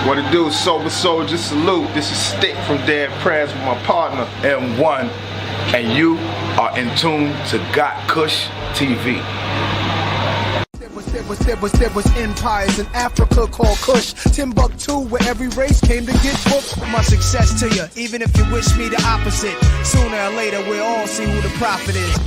What it do, Sober Soldier, salute. This is Stick from Dead Prayers with my partner, M1. And you are in tune to gotkushTV. There was empires in Africa called Kush, Timbuktu, where every race came to get booked. My success to you, even if you wish me the opposite. Sooner or later, we'll all see who the prophet is.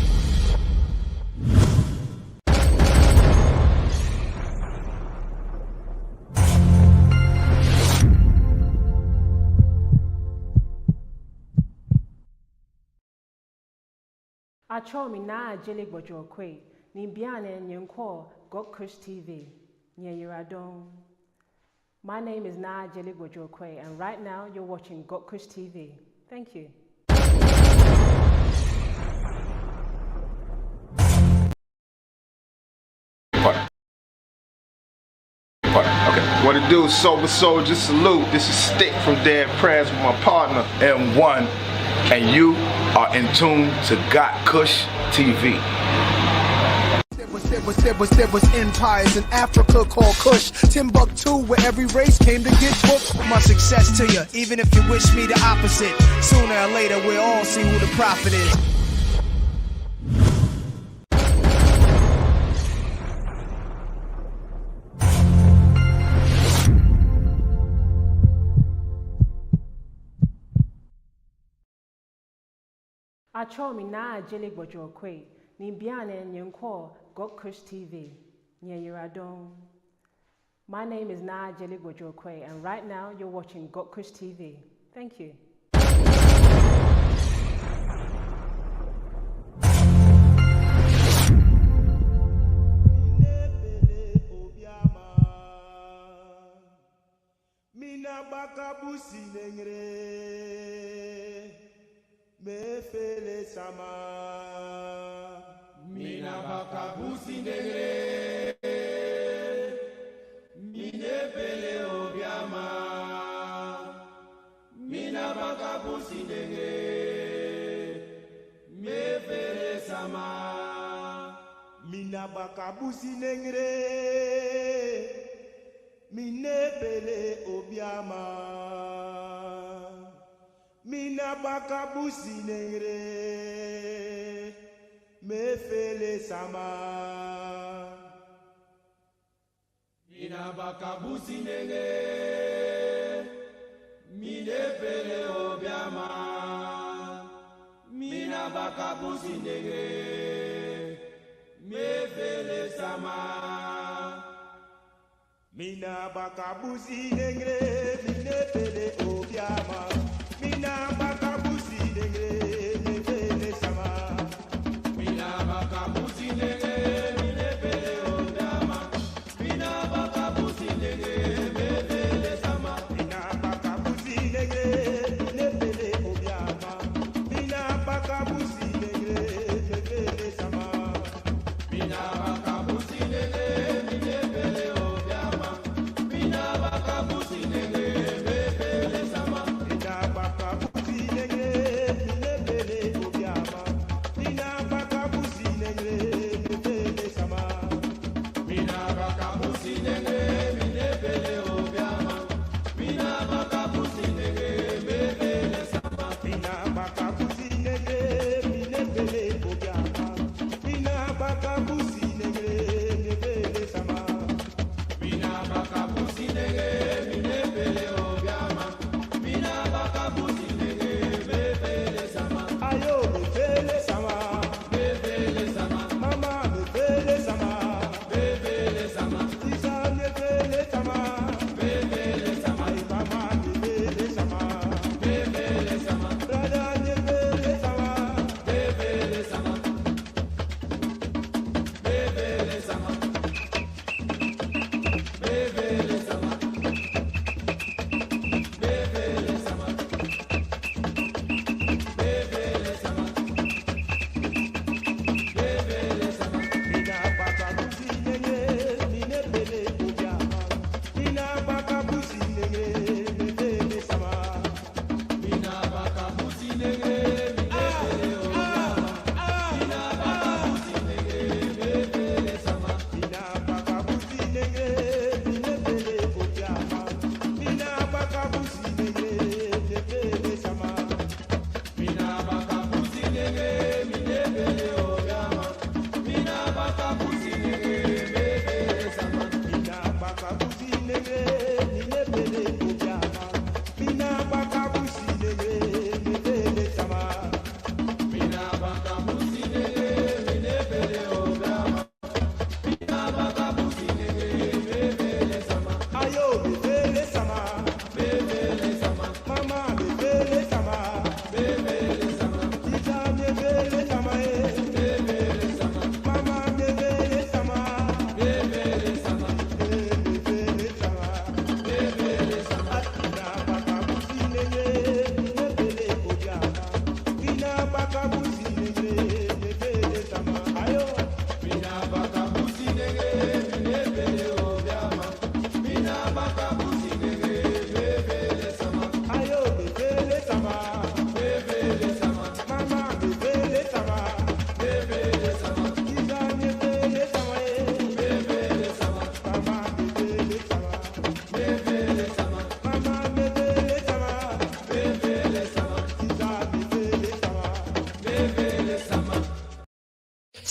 Achomi na jeli bojo kwe ni biane nyenko gotkushTV nyeyiradon. My name is Na Jeli Bojo Kwe, and right now you're watching gotkushTV. Thank you. Okay. What it do, Sober Soldier, salute. This is Stick from Dead Prayers with my partner, M1. And you are in tune to gotkushTV. There was empires in Africa called Kush, Timbuktu, where every race came to get booked. My success to you, even if you wish me the opposite. Sooner or later, we'll all see who the prophet is. Achomi na jeli bojo kwe ni biane nyenko gotkushTV nyeyiradon. My name is Na Jeli Bojo Kwe, and right now you're watching gotkushTV. Thank you. Mina bakabusi nengre mefele sama. Mina bakabusi nengre minefele obiama. Mina bakabusi nengre mefele sama. Mina bakabusi nengre minefele obiama. Mina bakabusi nengre mefele sama. Mina bakabusi nengre minefele obiama. Mina bakabusi nengre mefele sama. Mina bakabusi nengre minefele obiama. Mina bakabusi nengre mefele sama. Mina bakabusi nengre minefele obiama. Mina bakabusi nengre mefele sama. Mina bakabusi nengre minefele obiama. Mina bakabusi nengre mefele sama. Mina bakabusi nengre minefele obiama. Mina bakabusi nengre mefele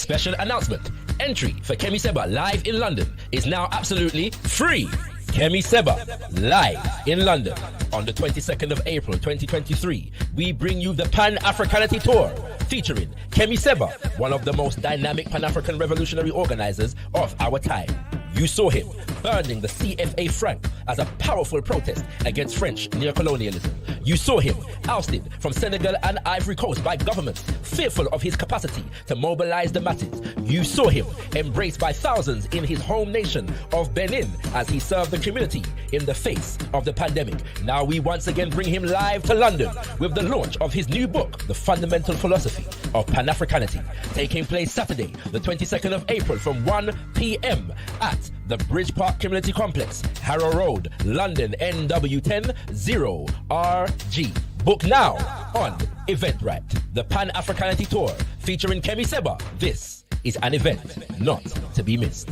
Special announcement. Entry for Kemi Seba live in London is now absolutely free. Kemi Seba live in London on the 22nd of April 2023. We bring you the Pan-Africanity Tour featuring Kemi Seba, one of the most dynamic Pan-African revolutionary organizers of our time. You saw him burning the CFA franc as a powerful protest against French neocolonialism. You saw him ousted from Senegal and Ivory Coast by governments fearful of his capacity to mobilize the masses. You saw him embraced by thousands in his home nation of Benin as he served the community in the face of the pandemic. Now we once again bring him live to London with the launch of his new book, The Fundamental Philosophy of Pan-Africanity, taking place Saturday, the 22nd of April from 1 p.m. at the Bridge Park Community Complex, Harrow Road, London, NW10 0RG. Book now on Eventbrite. The Pan-Africanity Tour featuring Kemi Seba. This is an event not to be missed.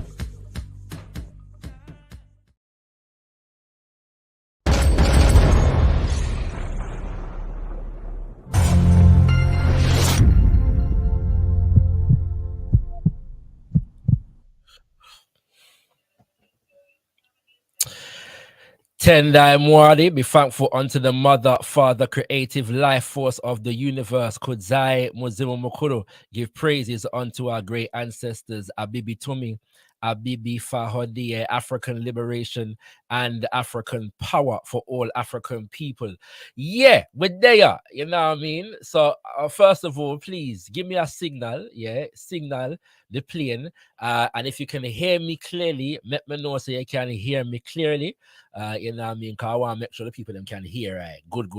Tendai Mwadi, be thankful unto the Mother, Father, creative life force of the universe. Kudzai Muzimu Mukuru, give praises unto our great ancestors, Abibi Tumi, Abibi Fahodi, African liberation and African power for all African people. Yeah, we're there, you know what I mean? So, first of all, please give me a signal, signal the plane. And if you can hear me clearly, let me know so you can hear me clearly. You know what I mean? Because I want to make sure the people them can hear, right? Good.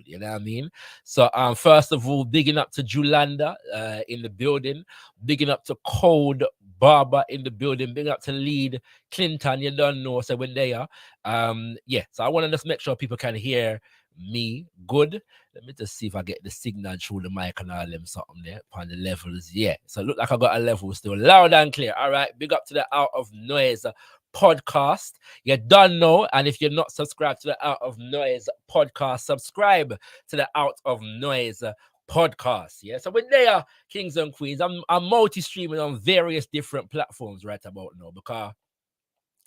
You know what I mean? So, first of all, bigging up to Julanda in the building, bigging up to Code Barber in the building, bigging up to Lead Clinton. You don't know, so when they are, so I want to just make sure people can hear me good. Let me just see if I get the signal through the mic and all them something there upon the levels. Yeah, so it look like I got a level still loud and clear. All right, big up to the Out of Noise podcast. You don't know, and if you're not subscribed to the Out of Noise podcast, subscribe to the Out of Noise podcast. Yeah, so when they are kings and queens, I'm multi-streaming on various different platforms right about now because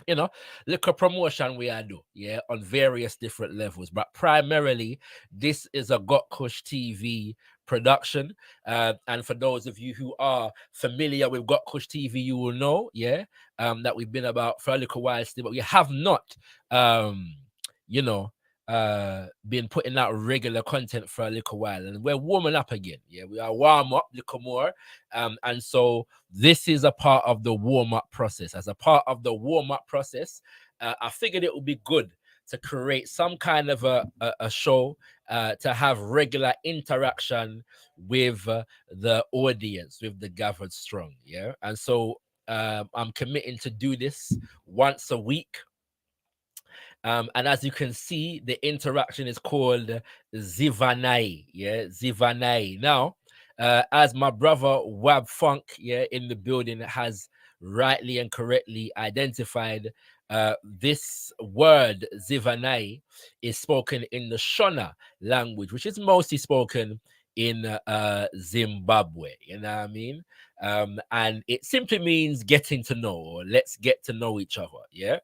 you know, look a promotion we are do, on various different levels. But primarily, this is a gotkushTV production. And for those of you who are familiar with gotkushTV, you will know, that we've been about for a little while still, but we have not, been putting out regular content for a little while, and we're warming up again. We are warm up a little more, and so this is a part of the warm-up process. As a part of the warm-up process, I figured it would be good to create some kind of a show to have regular interaction with the audience, with the gathered strong. And so I'm committing to do this once a week. And as you can see, the interaction is called ZIVANAYI. ZIVANAYI. Now, as my brother Wab Funk in the building has rightly and correctly identified, this word ZIVANAYI is spoken in the Shona language, which is mostly spoken in Zimbabwe. You know what I mean? And it simply means getting to know, or let's get to know each other.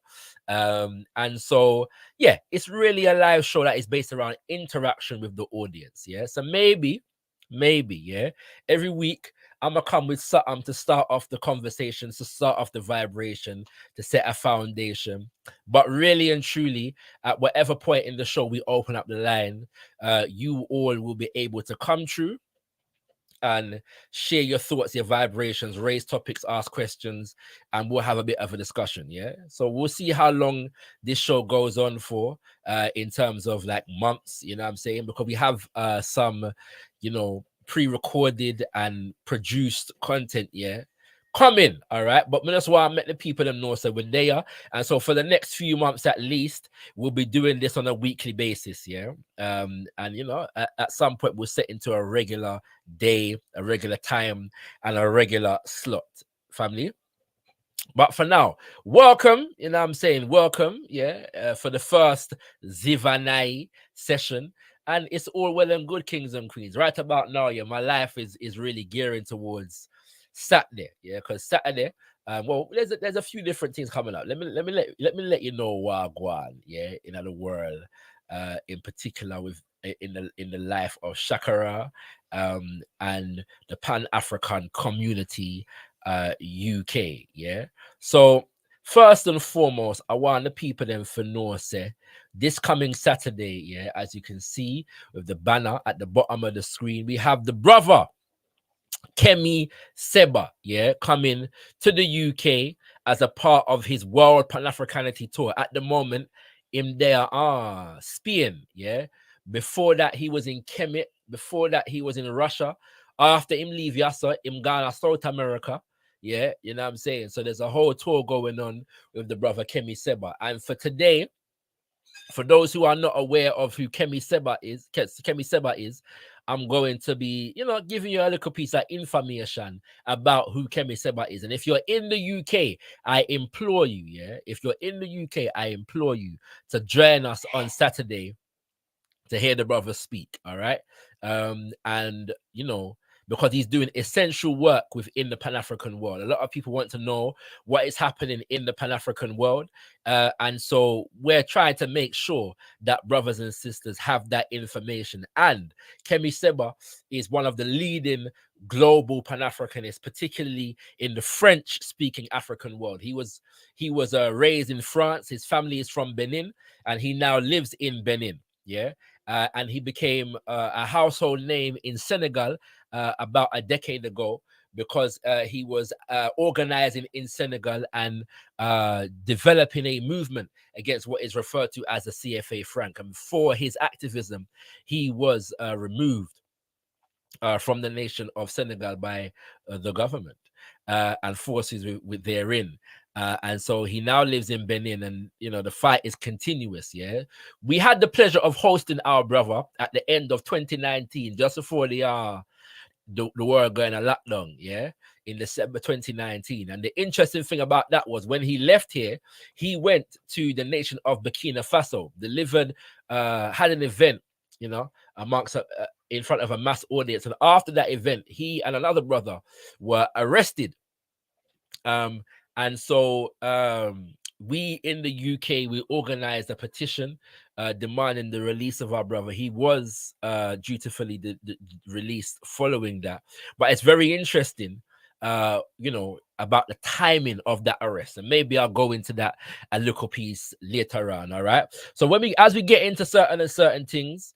And so it's really a live show that is based around interaction with the audience. So maybe every week I'm gonna come with something to start off the conversations, to start off the vibration, to set a foundation. But really and truly, at whatever point in the show we open up the line, you all will be able to come through and share your thoughts, your vibrations, raise topics, ask questions, and we'll have a bit of a discussion. So we'll see how long this show goes on for, in terms of like months, you know what I'm saying? Because we have some, pre-recorded and produced content coming, all right? But that's why I met the people them know, so when they are, and so for the next few months at least, we'll be doing this on a weekly basis. And at some point we'll set into a regular day, a regular time, and a regular slot, family. But for now, welcome, welcome, for the first ZIVANAYI session. And it's all well and good, kings and queens. Right about now, my life is really gearing towards, Saturday, yeah, because Saturday, well, there's a few different things coming up. Let me let you know what go on, yeah, in the world, in particular with in the life of ShakaRa, and the Pan-African community, UK, yeah. So first and foremost, I want the people then for know say this coming Saturday, yeah, as you can see with the banner at the bottom of the screen, we have the brother Kemi Seba, yeah, coming to the UK as a part of his World Pan-Africanity Tour. At the moment, him there, Spain, yeah. Before that, he was in Kemet. Before that, he was in Russia. After him leave Yassa, him gone to South America, yeah, you know what I'm saying? So there's a whole tour going on with the brother Kemi Seba. And for today, for those who are not aware of who Kemi Seba is, I'm going to be, giving you a little piece of information about who Kemi Seba is. And if you're in the UK, I implore you, yeah, if you're in the UK, I implore you to join us on Saturday to hear the brother speak, all right? And, because he's doing essential work within the Pan-African world. A lot of people want to know what is happening in the Pan-African world. And so we're trying to make sure that brothers and sisters have that information. And Kemi Seba is one of the leading global Pan-Africanists, particularly in the French-speaking African world. He was raised in France. His family is from Benin, and he now lives in Benin, yeah? And he became a household name in Senegal about a decade ago because he was organizing in Senegal and developing a movement against what is referred to as the CFA franc. And for his activism, he was removed from the nation of Senegal by the government and forces therein. And so he now lives in Benin, and the fight is continuous. Yeah, we had the pleasure of hosting our brother at the end of 2019, just before the world going a lockdown. Yeah, in December 2019. And the interesting thing about that was when he left here, he went to the nation of Burkina Faso, delivered, had an event, amongst in front of a mass audience. And after that event, he and another brother were arrested. And so we in the UK, we organized a petition demanding the release of our brother. He was dutifully released following that. But it's very interesting, about the timing of that arrest. And maybe I'll go into that a little piece later on, all right? So as we get into certain things,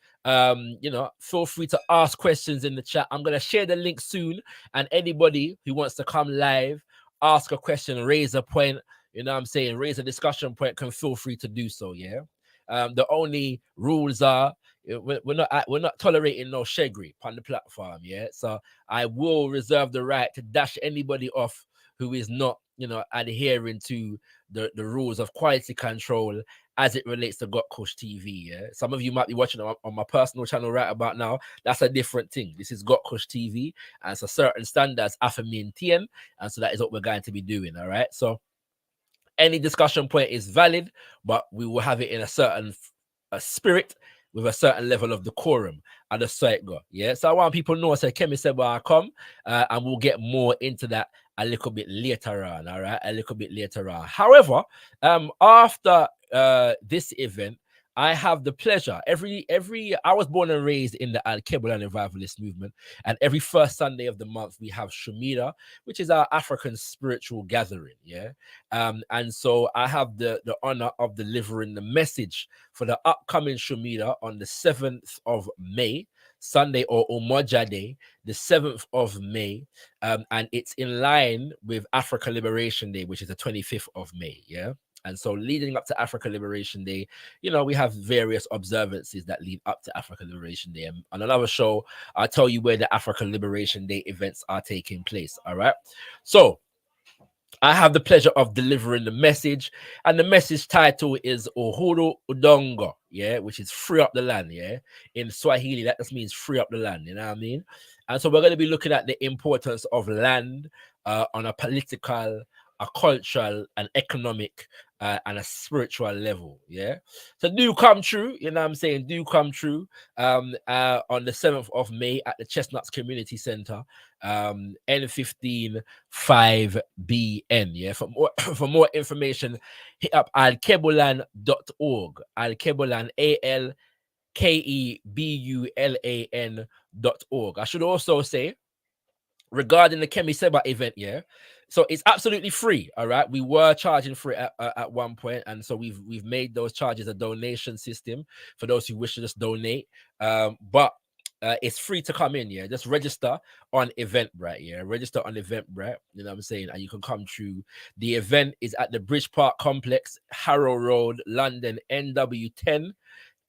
feel free to ask questions in the chat. I'm going to share the link soon, and anybody who wants to come live, ask a question, raise a point, raise a discussion point, can feel free to do so, yeah? The only rules are we're not tolerating no shaggery on the platform, yeah? So I will reserve the right to dash anybody off who is not, adhering to the rules of quality control as it relates to gotkushTV, yeah? Some of you might be watching on my personal channel right about now. That's a different thing. This is gotkushTV, and so certain standards have to maintain, and so that is what we're going to be doing, all right? So any discussion point is valid, but we will have it in a certain spirit with a certain level of decorum at the site go. Yeah, so I want people to know, say Kemi Seba I come, and we'll get more into that a little bit later on. All right, a little bit later on. However, after this event, I have the pleasure I was born and raised in the Al-Kebula Revivalist movement, and every first Sunday of the month we have Shemida, which is our African spiritual gathering. Yeah, and so I have the honor of delivering the message for the upcoming Shemida on the 7th of May, Sunday or Umoja Day, the 7th of May, and it's in line with Africa Liberation Day, which is the 25th of May. Yeah. And so leading up to Africa Liberation Day, we have various observances that lead up to Africa Liberation Day. And on another show, I'll tell you where the Africa Liberation Day events are taking place. All right. So I have the pleasure of delivering the message, and the message title is Uhuru Udongo, yeah, which is free up the land, yeah. In Swahili, that just means free up the land, you know what I mean? And so we're going to be looking at the importance of land on a political, a cultural, and economic and a spiritual level. Yeah. So do come true, you know what I'm saying? Do come true on the 7th of May at the Chestnuts Community Center, N15 5BN. Yeah. For more for more information, hit up alkebulan.org. Alkebulan, ALKEBULAN.org. I should also say, regarding the Kemi Seba event, yeah, so it's absolutely free. All right, we were charging for it at one point, and so we've made those charges a donation system for those who wish to just donate. But it's free to come in. Yeah, just register on Eventbrite. Yeah, register on Eventbrite. You know what I'm saying, and you can come through. The event is at the Bridge Park Complex, Harrow Road, London, NW10.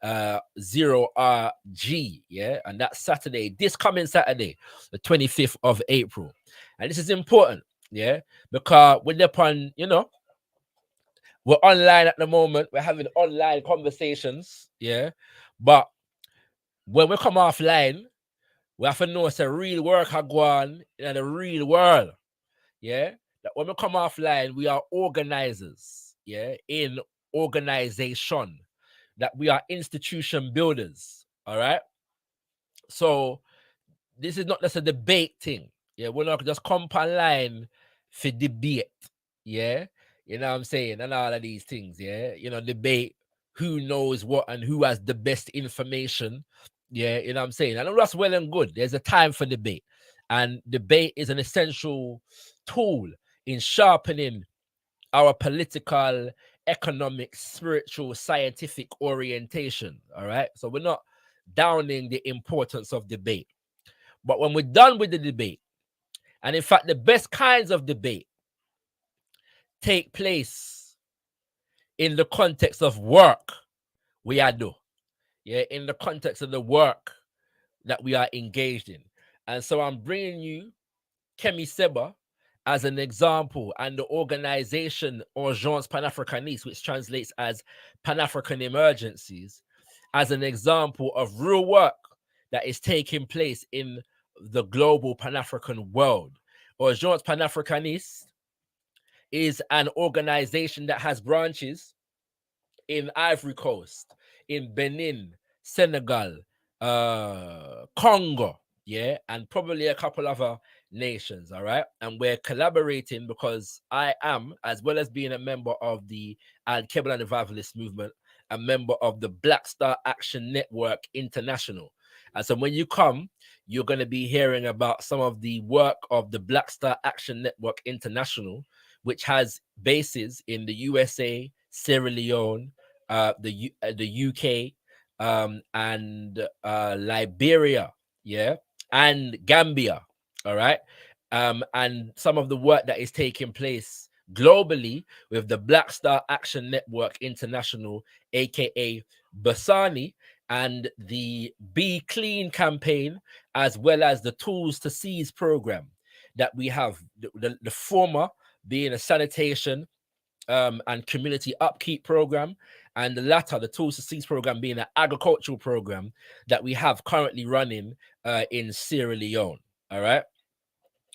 0RG, yeah, and that's Saturday, this coming Saturday, the 25th of April. And this is important, yeah, because we're upon, you know, we're online at the moment, we're having online conversations, yeah, but when we come offline, we have to know it's a real work are going in the real world, yeah, that when we come offline, we are organizers, yeah, in organization, that we are institution builders. All right. So this is not just a debate thing. Yeah, we're not just come online for debate. Yeah, you know what I'm saying, and all of these things. Yeah, you know, debate who knows what and who has the best information. Yeah, you know what I'm saying, and that's well and good. There's a time for debate, and debate is an essential tool in sharpening our political, economic, spiritual, scientific orientation. All right. So we're not downing the importance of debate. But when we're done with the debate, and in fact, the best kinds of debate take place in the context of work we are doing. Yeah, in the context of the work that we are engaged in. And so I'm bringing you Kemi Seba as an example, and the organization Urgence Pan-Africaniste, which translates as Pan-African Emergencies, as an example of real work that is taking place in the global Pan-African world. Urgence Pan-Africaniste is an organization that has branches in Ivory Coast, in Benin, Senegal, Congo, yeah, and probably a couple other nations. All right, and we're collaborating because I am, as well as being a member of the Al-Kebla Revivalist movement, a member of the Black Star Action Network International. And so when you come, you're going to be hearing about some of the work of the Black Star Action Network International, which has bases in the USA, Sierra Leone, the UK, and Liberia, yeah, and Gambia. All right. And some of the work that is taking place globally with the Black Star Action Network International, aka Basani, and the Be Clean campaign, as well as the Tools to Seize program that we have, the former being a sanitation and community upkeep program, and the latter, the Tools to Seize program, being an agricultural program that we have currently running in Sierra Leone. All right.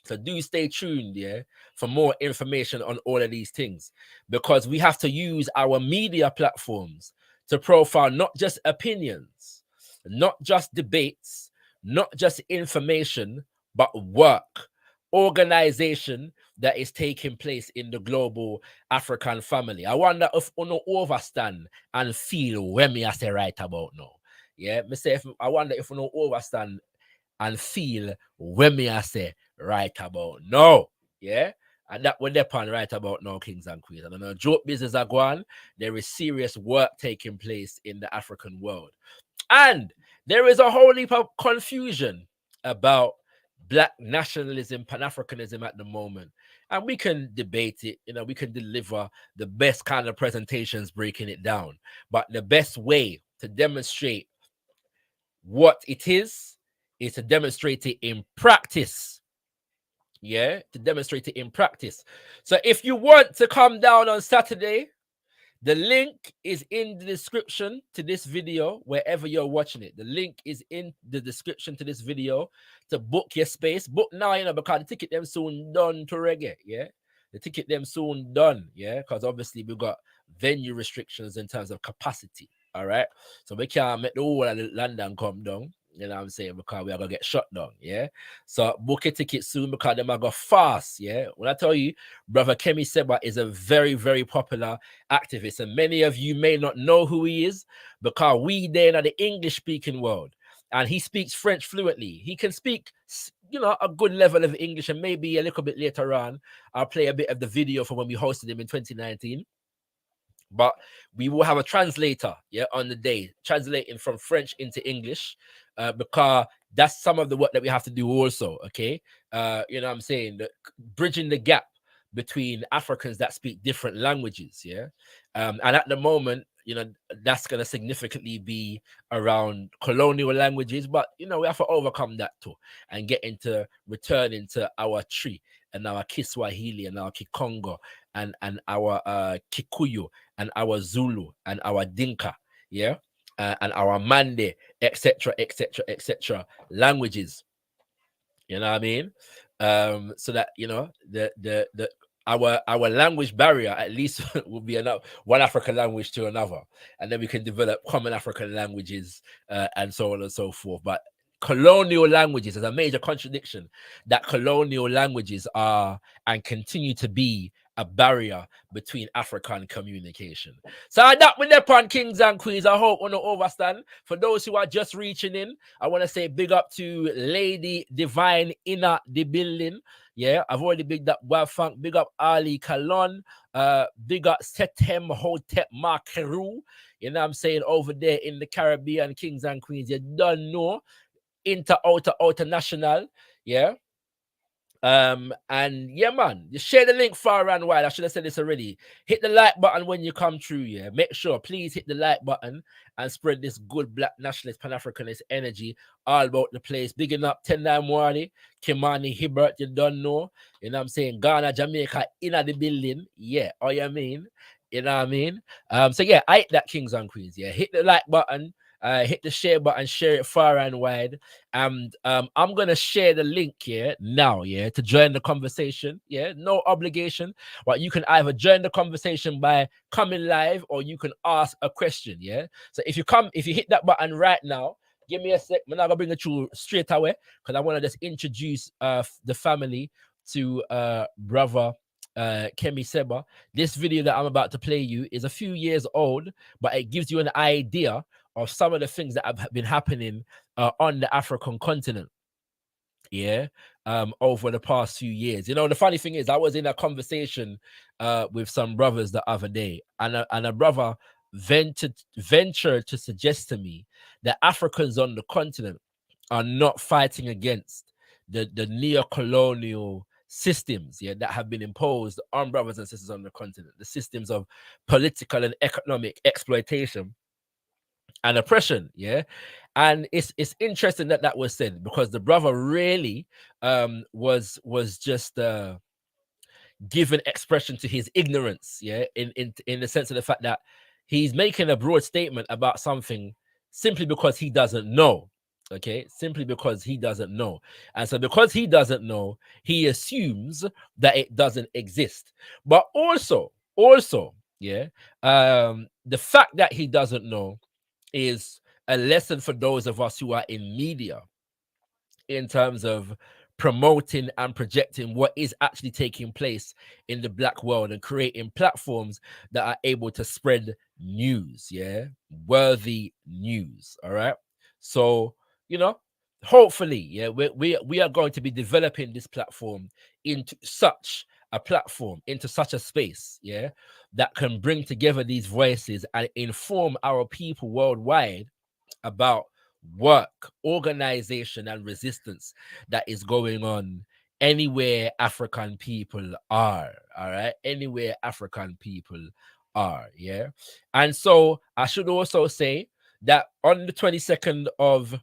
So do stay tuned, yeah, for more information on all of these things, because we have to use our media platforms to profile not just opinions, not just debates, not just information, but work, organization that is taking place in the global African family. I wonder if you no overstand and feel when me I say right about now. Yeah, me say I wonder if you no overstand and feel when me I say right about now. Yeah. And that we're depend right about now, kings and queens. I don't know, joke business are going. There is serious work taking place in the African world. And there is a whole heap of confusion about Black nationalism, Pan-Africanism at the moment. And we can debate it, you know, we can deliver the best kind of presentations breaking it down. But the best way to demonstrate what it is to demonstrate it in practice. Yeah, to demonstrate it in practice. So if you want to come down on Saturday, the link is in the description to this video, wherever you're watching it. The link is in the description to this video to book your space. Book now, you know, because the ticket them soon done to reggae. Yeah. The ticket them soon done, yeah, because obviously we got venue restrictions in terms of capacity. All right, so we can't make the whole of London come down. You know what I'm saying? Because we are gonna get shut down, yeah. So book a ticket soon because them are go fast, yeah. When I tell you, brother Kemi Seba is a very, very popular activist, and many of you may not know who he is because we there in the English speaking world, and he speaks French fluently. He can speak, you know, a good level of English, and maybe a little bit later on, I'll play a bit of the video from when we hosted him in 2019. But we will have a translator, yeah, on the day, translating from French into English, because that's some of the work that we have to do also, okay? You know what I'm saying? Bridging the gap between Africans that speak different languages, yeah? And at the moment, you know, that's going to significantly be around colonial languages, but, you know, we have to overcome that too and get into returning to our tree and our Kiswahili and our Kikongo and our Kikuyu and our Zulu and our Dinka, yeah, and our Mande, etc., etc., etc. languages. You know what I mean? So that, you know, our language barrier at least will be enough one African language to another, and then we can develop common African languages and so on and so forth. But colonial languages is a major contradiction, that colonial languages are and continue to be a barrier between African communication. So that with the pan kings and queens, I hope on the overstand. For those who are just reaching in, I want to say big up to Lady Divine Inna the building. Yeah, I've already bigged up Wafunk, big up Ali Kalon, big up Setem Hotep Makeru. You know what I'm saying, over there in the Caribbean, kings and queens, you don't know. Outer national, yeah. And yeah, man, you share the link far and wide. I should have said this already. Hit the like button when you come through, yeah. Make sure, please hit the like button and spread this good black nationalist, pan-Africanist energy all about the place. Bigging up 10-9 Wardy, Kimani Hibbert, you don't know. You know what I'm saying? Ghana, Jamaica, in the building. Yeah, all you mean? You know what I mean? So yeah, I hit that kings and queens. Yeah, hit the like button. Hit the share button, share it far and wide. And I'm gonna share the link here now, yeah, to join the conversation. Yeah, no obligation, but you can either join the conversation by coming live or you can ask a question. Yeah, so if you hit that button right now, give me a sec. I'm not gonna bring it through straight away because I want to just introduce the family to brother Kemi Seba. This video that I'm about to play you is a few years old, but it gives you an idea of some of the things that have been happening on the African continent, yeah, over the past few years. You know, the funny thing is, I was in a conversation with some brothers the other day, and a brother ventured to suggest to me that Africans on the continent are not fighting against the neo-colonial systems, yeah, that have been imposed on brothers and sisters on the continent, the systems of political and economic exploitation and oppression, yeah. And it's interesting that that was said, because the brother really was just given expression to his ignorance, yeah, in the sense of the fact that he's making a broad statement about something simply because he doesn't know, okay, simply because he doesn't know. And so because he doesn't know, he assumes that it doesn't exist. But also, yeah, the fact that he doesn't know is a lesson for those of us who are in media in terms of promoting and projecting what is actually taking place in the black world and creating platforms that are able to spread news, yeah, worthy news. All right, so you know, hopefully, yeah, we are going to be developing this platform into such a platform, into such a space, yeah, that can bring together these voices and inform our people worldwide about work, organization, and resistance that is going on anywhere African people are. All right, anywhere African people are, yeah. And so I should also say that on the 22nd of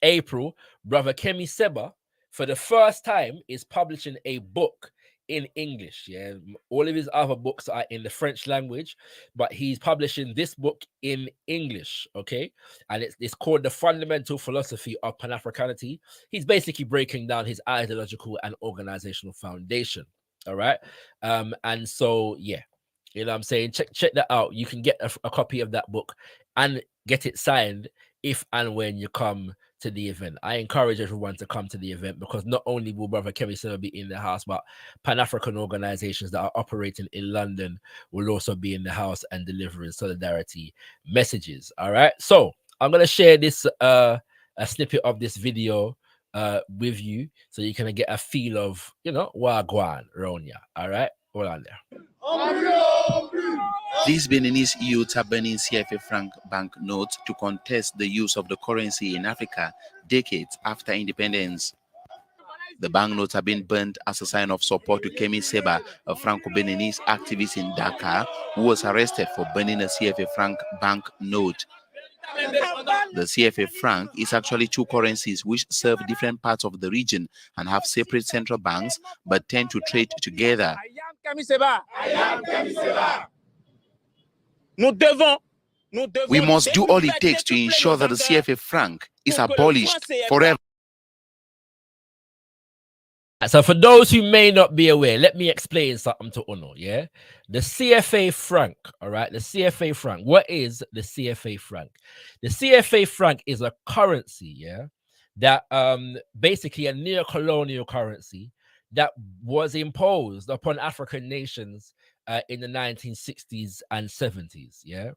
April, brother Kemi Seba, for the first time, is publishing a book in English. Yeah, all of his other books are in the French language, but he's publishing this book in English. Okay, and it's called The Fundamental Philosophy of Pan-Africanity. He's basically breaking down his ideological and organizational foundation. All right. And so yeah, you know what I'm saying? Check that out. You can get a copy of that book and get it signed if and when you come to the event. I encourage everyone to come to the event because not only will Brother Kemi Seba be in the house, but Pan-African organizations that are operating in London will also be in the house and delivering solidarity messages. All right. So I'm gonna share this a snippet of this video with you so you can get a feel of, you know, wagwan around ya. All right. Hold on there. These Beninese youths are burning CFA franc banknotes to contest the use of the currency in Africa decades after independence. The banknotes have been burned as a sign of support to Kemi Seba, a Franco-Beninese activist in Dakar, who was arrested for burning a CFA franc banknote. The CFA franc is actually two currencies which serve different parts of the region and have separate central banks but tend to trade together. We must do all it takes to ensure that the CFA franc is abolished forever. So for those who may not be aware, let me explain something to Uno, yeah? The CFA franc, all right? The CFA franc. What is the CFA franc? The CFA franc is a currency, yeah? That basically a neo-colonial currency that was imposed upon African nations in the 1960s and 70s, yeah?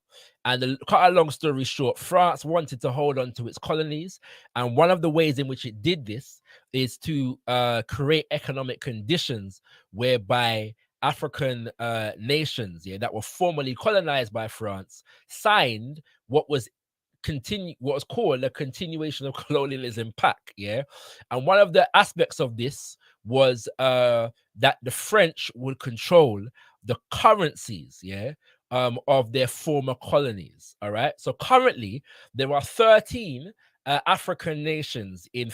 And to cut a long story short, France wanted to hold on to its colonies. And one of the ways in which it did this is to create economic conditions whereby African nations, yeah, that were formerly colonized by France, signed what was called a continuation of colonialism pact, yeah. And one of the aspects of this was that the French would control the currencies, yeah, of their former colonies. All right. So currently there are 13 African nations in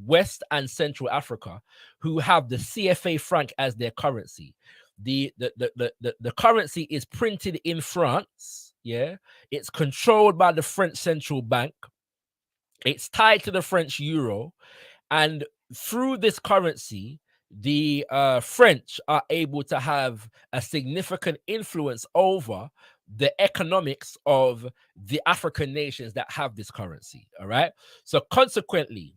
West and Central Africa who have the CFA franc as their currency. The currency is printed in France. Yeah, it's controlled by the French central bank. It's tied to the French euro, and through this currency, the French are able to have a significant influence over the economics of the African nations that have this currency. All right. So consequently,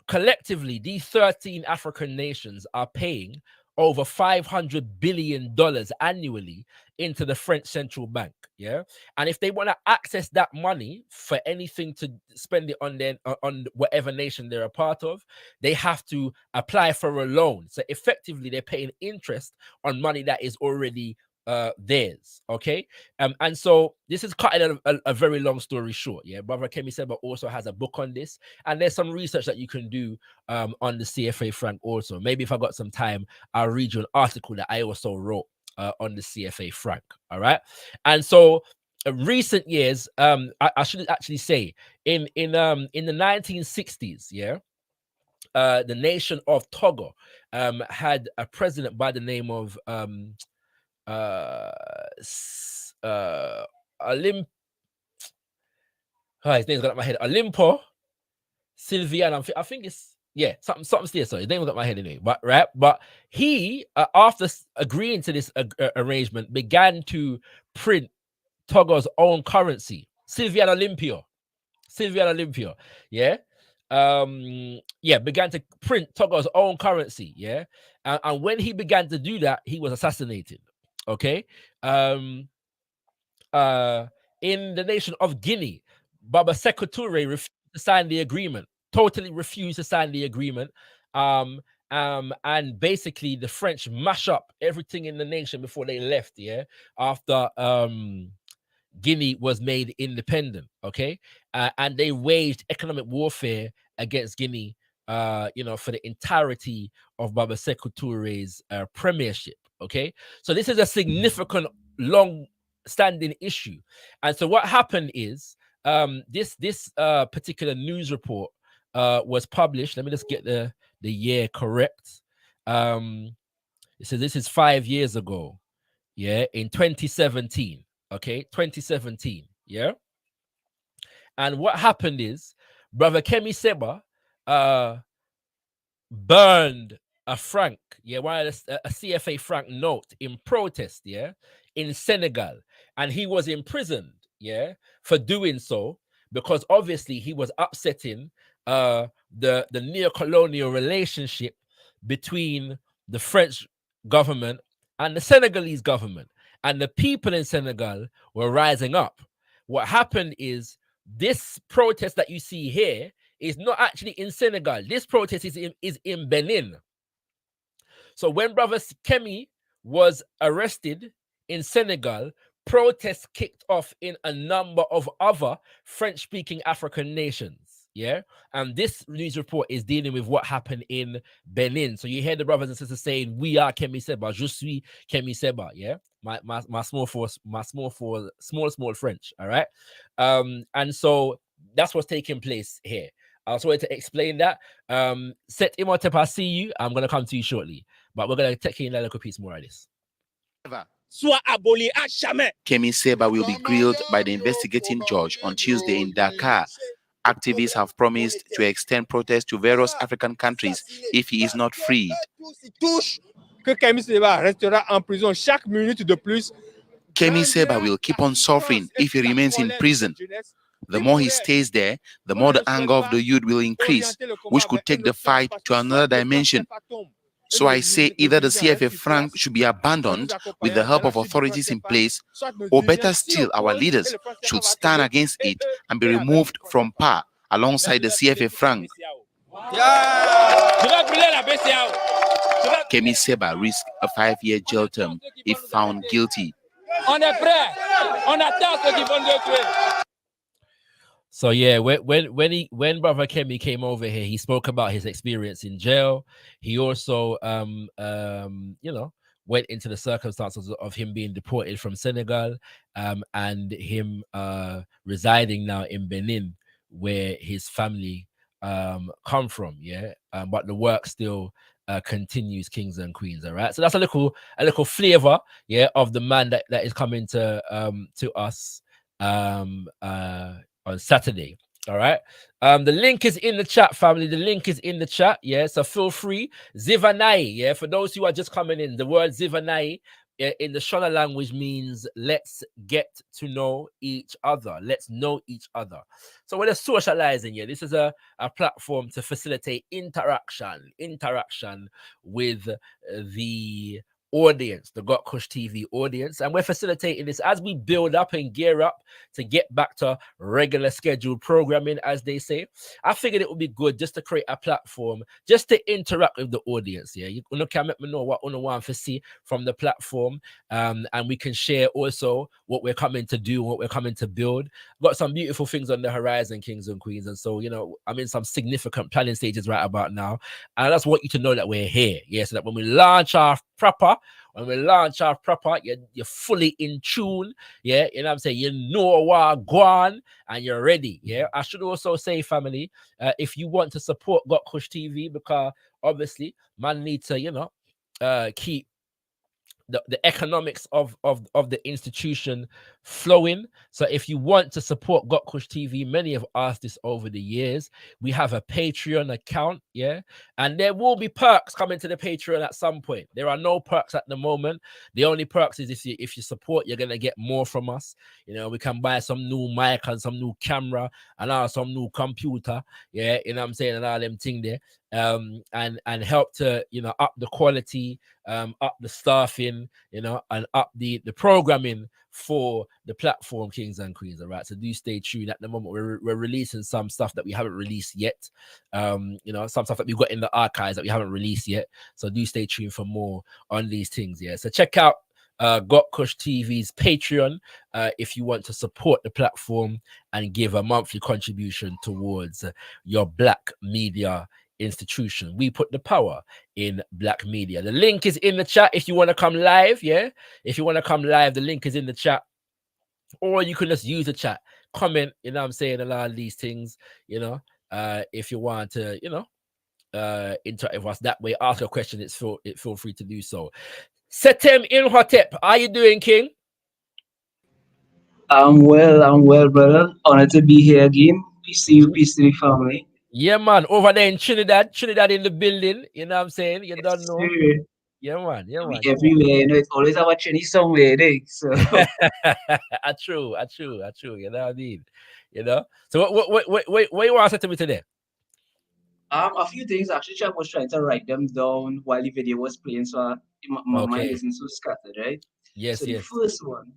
collectively, these 13 African nations are paying over $500 billion annually into the French central bank. Yeah. And if they want to access that money for anything to spend it on whatever nation they're a part of, they have to apply for a loan. So effectively, they're paying interest on money that is already theirs. Okay. And so this is cutting a very long story short. Yeah. Brother Kemi Seba also has a book on this, and there's some research that you can do on the CFA franc also. Maybe if I got some time, I'll read you an article that I also wrote on the CFA franc. All right. And so recent years, I should actually say in the 1960s, yeah, the nation of Togo had a president by the name of his name's got up my head. Olimpo Sylvian. I think it's something still. Sorry, his name got my head anyway. But he after agreeing to this arrangement began to print Togo's own currency, Sylvian Olympio. Yeah. Began to print Togo's own currency. Yeah. And when he began to do that, he was assassinated. Okay. In the nation of Guinea, Baba Sekou Touré refused to sign the agreement, totally refused to sign the agreement. And basically the French mash up everything in the nation before they left, yeah, after Guinea was made independent, okay? And they waged economic warfare against Guinea, for the entirety of Baba Sekou Touré's premiership, okay? So this is a significant, long-standing issue. And so what happened is, this particular news report was published. Let me just get the year correct. It says this is 5 years ago, yeah, in 2017. Okay, 2017, yeah. And what happened is, Brother Kemi Seba burned a franc, yeah, a CFA franc note in protest, yeah, in Senegal, and he was imprisoned, yeah, for doing so because obviously he was upsetting the neo-colonial relationship between the French government and the Senegalese government, and the people in Senegal were rising up. What happened is this protest that you see here is not actually in Senegal. This protest is in Benin. So when Brother Kemi was arrested in Senegal, protests kicked off in a number of other French-speaking African nations. Yeah, and this news report is dealing with what happened in Benin. So you hear the brothers and sisters saying, "We are Kemi Seba, je suis Kemi Seba." Yeah, my small French. All right, and so that's what's taking place here. I was wanted to explain that. Set Imhotep, I see you. I'm gonna come to you shortly, but we're gonna take in a little piece more of this. Kemi Seba will be grilled by the investigating judge on Tuesday in Dakar. Activists have promised to extend protests to various African countries if he is not freed. Kemi Seba will keep on suffering if he remains in prison. The more he stays there, the more the anger of the youth will increase, which could take the fight to another dimension. So I say either the CFA franc should be abandoned with the help of authorities in place, or better still, our leaders should stand against it and be removed from power alongside the CFA franc. Kemi Seba risks a 5-year jail term if found guilty. So yeah, when Brother Kemi came over here, he spoke about his experience in jail. He also went into the circumstances of him being deported from Senegal, and him residing now in Benin, where his family come from. Yeah, but the work still continues, kings and queens. All right, so that's a little flavor, yeah, of the man that is coming to us on Saturday. All right. The link is in the chat, family. The link is in the chat. Yeah. So feel free. ZIVANAYI. Yeah. For those who are just coming in, the word ZIVANAYI in the Shona language means let's get to know each other. Let's know each other. So we're socializing here. This is a platform to facilitate interaction with the audience, the gotkushTV audience, and we're facilitating this as we build up and gear up to get back to regular scheduled programming, as they say. I figured it would be good just to create a platform just to interact with the audience. Yeah, you can let me know what you want to see from the platform, and we can share also what we're coming to do, what we're coming to build. Got some beautiful things on the horizon, kings and queens, and so I'm in some significant planning stages right about now, and I just want you to know that we're here. Yeah, so that when we launch our proper, you're fully in tune. Yeah, you know what I'm saying? You know what go on and you're ready. Yeah, I should also say, family, if you want to support gotkushTV, because obviously man needs to, keep the economics of the institution flowing. So if you want to support gotkushTV, many have asked this over the years. We have a Patreon account, yeah, and there will be perks coming to the Patreon at some point. There are no perks at the moment. The only perks is if you support, you're gonna get more from us. We can buy some new mic and some new camera and some new computer, yeah, you know what I'm saying, and all them thing there. And help to up the quality, up the staffing, and up the programming for the platform, kings and queens. All right, so do stay tuned. At the moment we're releasing some stuff that we haven't released yet, some stuff that we've got in the archives that we haven't released yet, so do stay tuned for more on these things. Yeah, so check out gotkushTV's Patreon if you want to support the platform and give a monthly contribution towards your black media institution. We put the power in black media. The link is in the chat if you want to come live. Yeah, if you want to come live, the link is in the chat, or you can just use the chat, comment, what I'm saying, a lot of these things, if you want to interact with us that way, ask a question, feel free to do so. Setem Imhotep, how you doing, King? I'm well, brother. Honored to be here again. Peace to you, peace to the family. Yeah, man. Over there in Trinidad, Trinidad in the building. You know what I'm saying? You don't know. Sure. Yeah, man. Yeah, man. Everywhere, you know, it's always about Chinese somewhere, eh? So True. You know what I mean? You know. So what you want to say to me today? a few things actually I was trying to write them down while the video was playing, so my mind Okay. isn't so scattered, right? So Yes. the Yes. first one,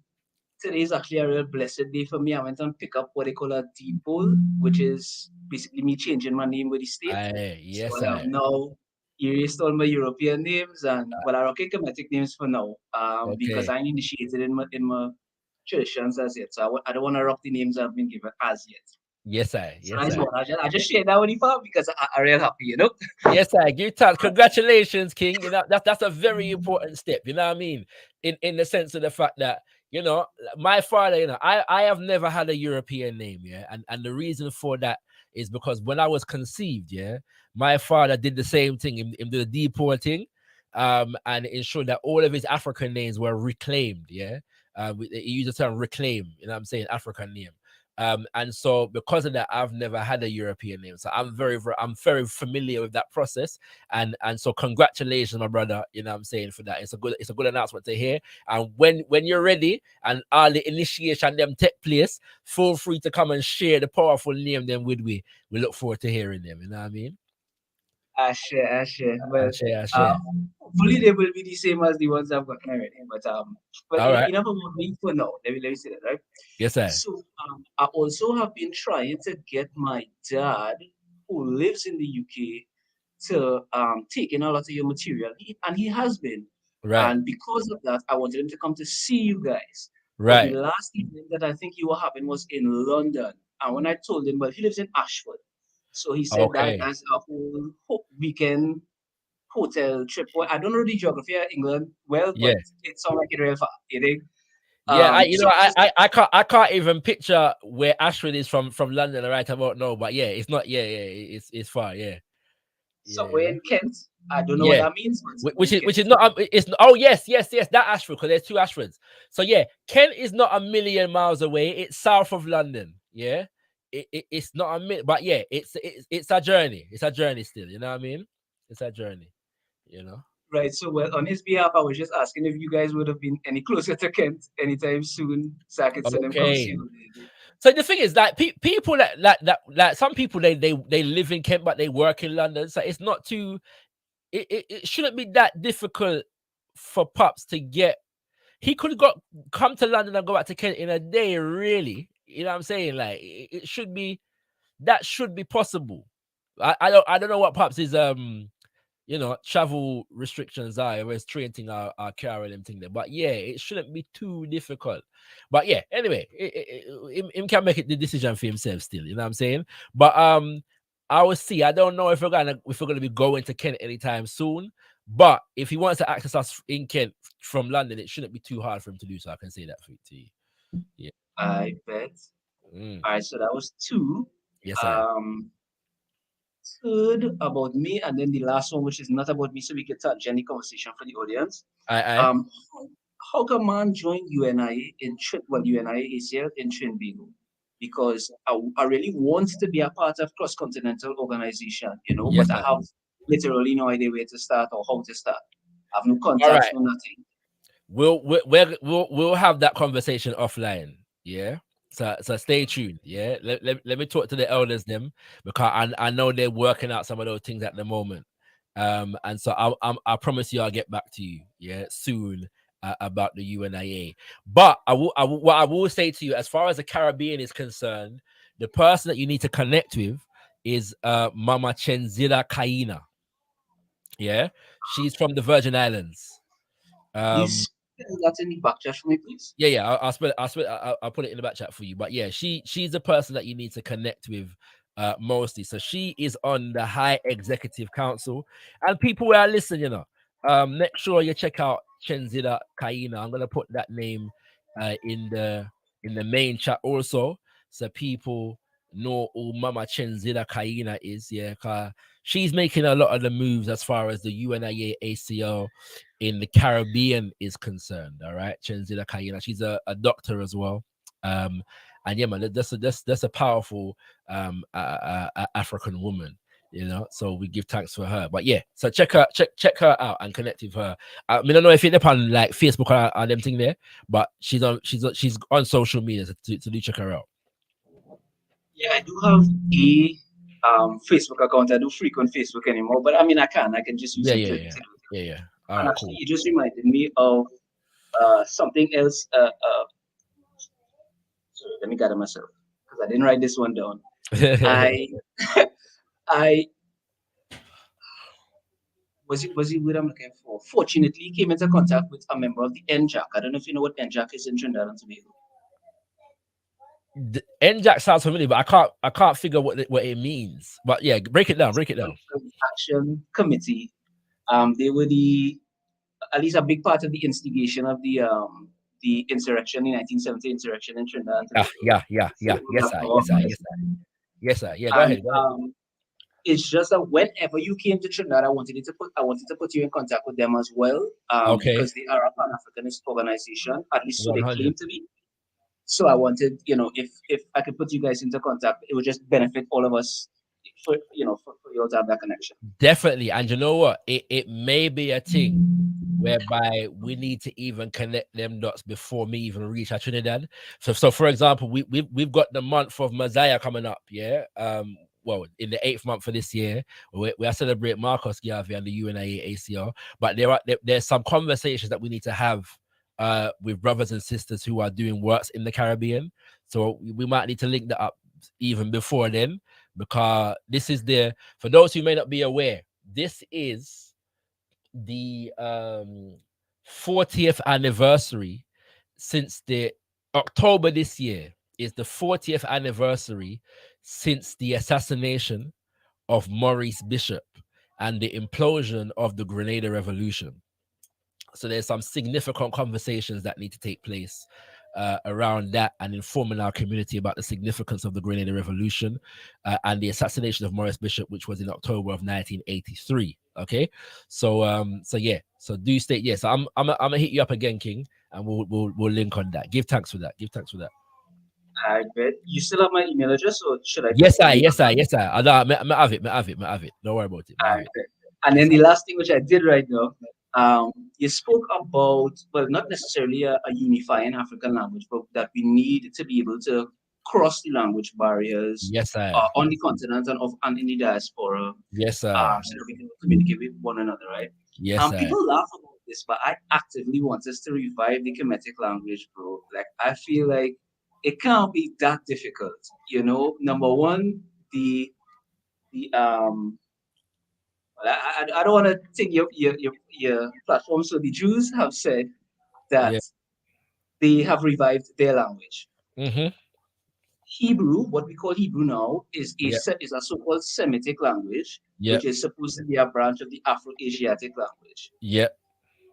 today is actually a real blessed day for me. I went and pick up what they call a depot, which is basically me changing my name with the state. So Yes. I have now erased all my European names and well, I rock Kemetic names for now. Because Okay. I ain't initiated in my traditions as yet. So I don't want to rock the names I've been given as yet. Yes, So Yes, that's what I just shared that with you fam, because I'm real happy, you know. Yes, I give thanks. Congratulations, King. You know that's a very important step. You know what I mean? In the sense of the fact that my father. I have never had a European name. Yeah, and the reason for that is because when I was conceived, yeah, my father did the same thing in the deporting, and ensured that all of his African names were reclaimed. Yeah, he used the term reclaim. You know what I'm saying? African name. And so because of that, I've never had a European name. So I'm very familiar with that process. And so congratulations, my brother. You know what I'm saying, for that. It's a good announcement to hear. And when you're ready and all the initiation them take place, feel free to come and share the powerful name them with we. We look forward to hearing them. You know what I mean? I share. Well, I share. hopefully they will be the same as the ones I've gotten already. But All right. enough about me for now. Let me say that, right? Yes, sir. So I also have been trying to get my dad, who lives in the UK, to take in a lot of your material. And he has been. Right. And because of that, I wanted him to come to see you guys. But the Right. last event that I think you were having was in London. And when I told him, well, he lives in Ashford. So he said that Okay. that's a whole weekend hotel trip. Well, I don't know the geography of England well, Yeah. but it sounds like it's real far, you think? Yeah, So he just I can't even picture where Ashford is from London right about now, but yeah, it's not. Yeah, it's far. Yeah, somewhere yeah. in Kent. I don't know what Yeah. that means, but somewhere Which in is Kent. not. It's oh yes, that Ashford, because there's two Ashfords. So yeah, Kent is not a million miles away. It's south of London. Yeah, it's not a minute, but yeah, it's a journey. It's a journey still. You know what I mean? It's a journey. You know. Right. So, well, on his behalf, I was just asking if you guys would have been any closer to Kent anytime soon, so I could send them come see Okay. you. So the thing is, like people that some people they live in Kent but they work in London, so it's not too. It shouldn't be that difficult for Pops to get. He could have come to London and go back to Kent in a day, really. You know what I'm saying? Like it should be possible. I don't know what Pops is travel restrictions are, whereas train thing are car and them thing there. But yeah, it shouldn't be too difficult. But yeah, anyway, him can make it the decision for himself still. You know what I'm saying? But I will see. I don't know if we're gonna be going to Kent anytime soon. But if he wants to access us in Kent from London, it shouldn't be too hard for him to do so. I can say that for you to you. Yeah. I bet. All right. So that was two. Yes, I. Um, Third about me, and then the last one, which is not about me, so we can start any conversation for the audience. I. Um, how can man join UNIA UNIA is here in Trinbago? Because I really want to be a part of cross-continental organization, Yes, but I I. have literally no idea where to start or how to start. I have no All contacts, right. no nothing. We'll have that conversation offline. Yeah. So stay tuned. Yeah. Let me talk to the elders them, because I know they're working out some of those things at the moment. And so I promise you I'll get back to you. Yeah. Soon. About the UNIA. But what I will say to you, as far as the Caribbean is concerned, the person that you need to connect with is Mama Chenzira Kaina. Yeah. She's from the Virgin Islands. Please spell that in the back chat for me, please. Yeah. I'll put it in the back chat for you. But yeah, she's the person that you need to connect with mostly. So she is on the High Executive Council, and people who are listening, make sure you check out Chenzida Kaina. I'm gonna put that name in the main chat also, so people know who Mama Chenzida Kaina is. Yeah, 'cause she's making a lot of the moves as far as the UNIA ACL in the Caribbean is concerned. All right, Chenzida Kaina. She's a doctor as well. And yeah, man, that's a powerful African woman, you know. So we give thanks for her. But yeah, so check her out and connect with her. I mean, I don't know if it's on like Facebook or them thing there, but she's on social media, so to do check her out. Yeah, I do have a Facebook account. I do frequent Facebook anymore, but I mean, I can just use it to Yeah. And Right, actually, cool. you just reminded me of something else. Sorry, let me gather myself because I didn't write this one down. I I was it what I'm looking for. Fortunately, came into contact with a member of the NJAC. I don't know if you know what NJAC is in Trinidad and Tobago. The NJAC sounds familiar, but I can't figure what it means. But yeah, break it down. Action Committee. They were at least a big part of the instigation of the insurrection, the 1970 insurrection in Trinidad and Tobago. Yeah. Yes, sir. Yeah, go ahead. It's just that whenever you came to Trinidad, I wanted to put you in contact with them as well. Okay. Because they are a Pan-Africanist organization, at least so 100. they claim to be. So I wanted, if I could put you guys into contact, it would just benefit all of us for you all to have that connection. Definitely. And you know what? It may be a thing whereby we need to even connect them dots before me even reach our Trinidad. So for example, we've got the month of Messiah coming up, yeah. Well, in the 8th month of this year, we are celebrate Marcus Garvey and the UNIA ACR, but there's some conversations that we need to have with brothers and sisters who are doing works in the Caribbean. So we might need to link that up even before then, because this is for those who may not be aware, this is the 40th anniversary since the October this year is the 40th anniversary since the assassination of Maurice Bishop and the implosion of the Grenada Revolution. So there's some significant conversations that need to take place around that and informing our community about the significance of the Grenada Revolution and the assassination of Maurice Bishop, which was in October of 1983. Okay, so do stay. Yes, I'm gonna hit you up again, King, and we'll link on that. Give thanks for that. I bet you still have my email address, or should I? Yes, I have it. Don't worry about it. And then the last thing which I did right now, you spoke about, well, not necessarily a unifying African language, but that we need to be able to cross the language barriers. Yes, sir. On the continent and in the diaspora. Yes, sir. So that we can communicate with one another, right? Yes, sir. People laugh about this, but I actively want us to revive the Kemetic language, bro. Like, I feel like it can't be that difficult, Number one, I don't want to take your platform. So the Jews have said that they have revived their language. Mm-hmm. Hebrew, what we call Hebrew now, is a so-called Semitic language, which is supposed to be a branch of the Afro-Asiatic language. Yeah.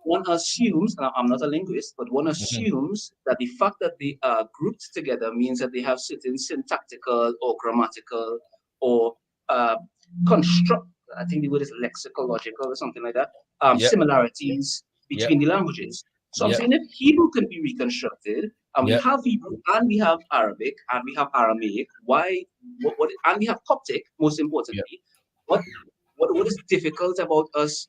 One assumes, and I'm not a linguist, but one assumes that the fact that they are grouped together means that they have certain syntactical or grammatical or construct. I think the word is lexicological or something like that. Similarities between the languages. So I'm saying if Hebrew can be reconstructed, and we have Hebrew, and we have Arabic, and we have Aramaic, and we have Coptic, most importantly, what is difficult about us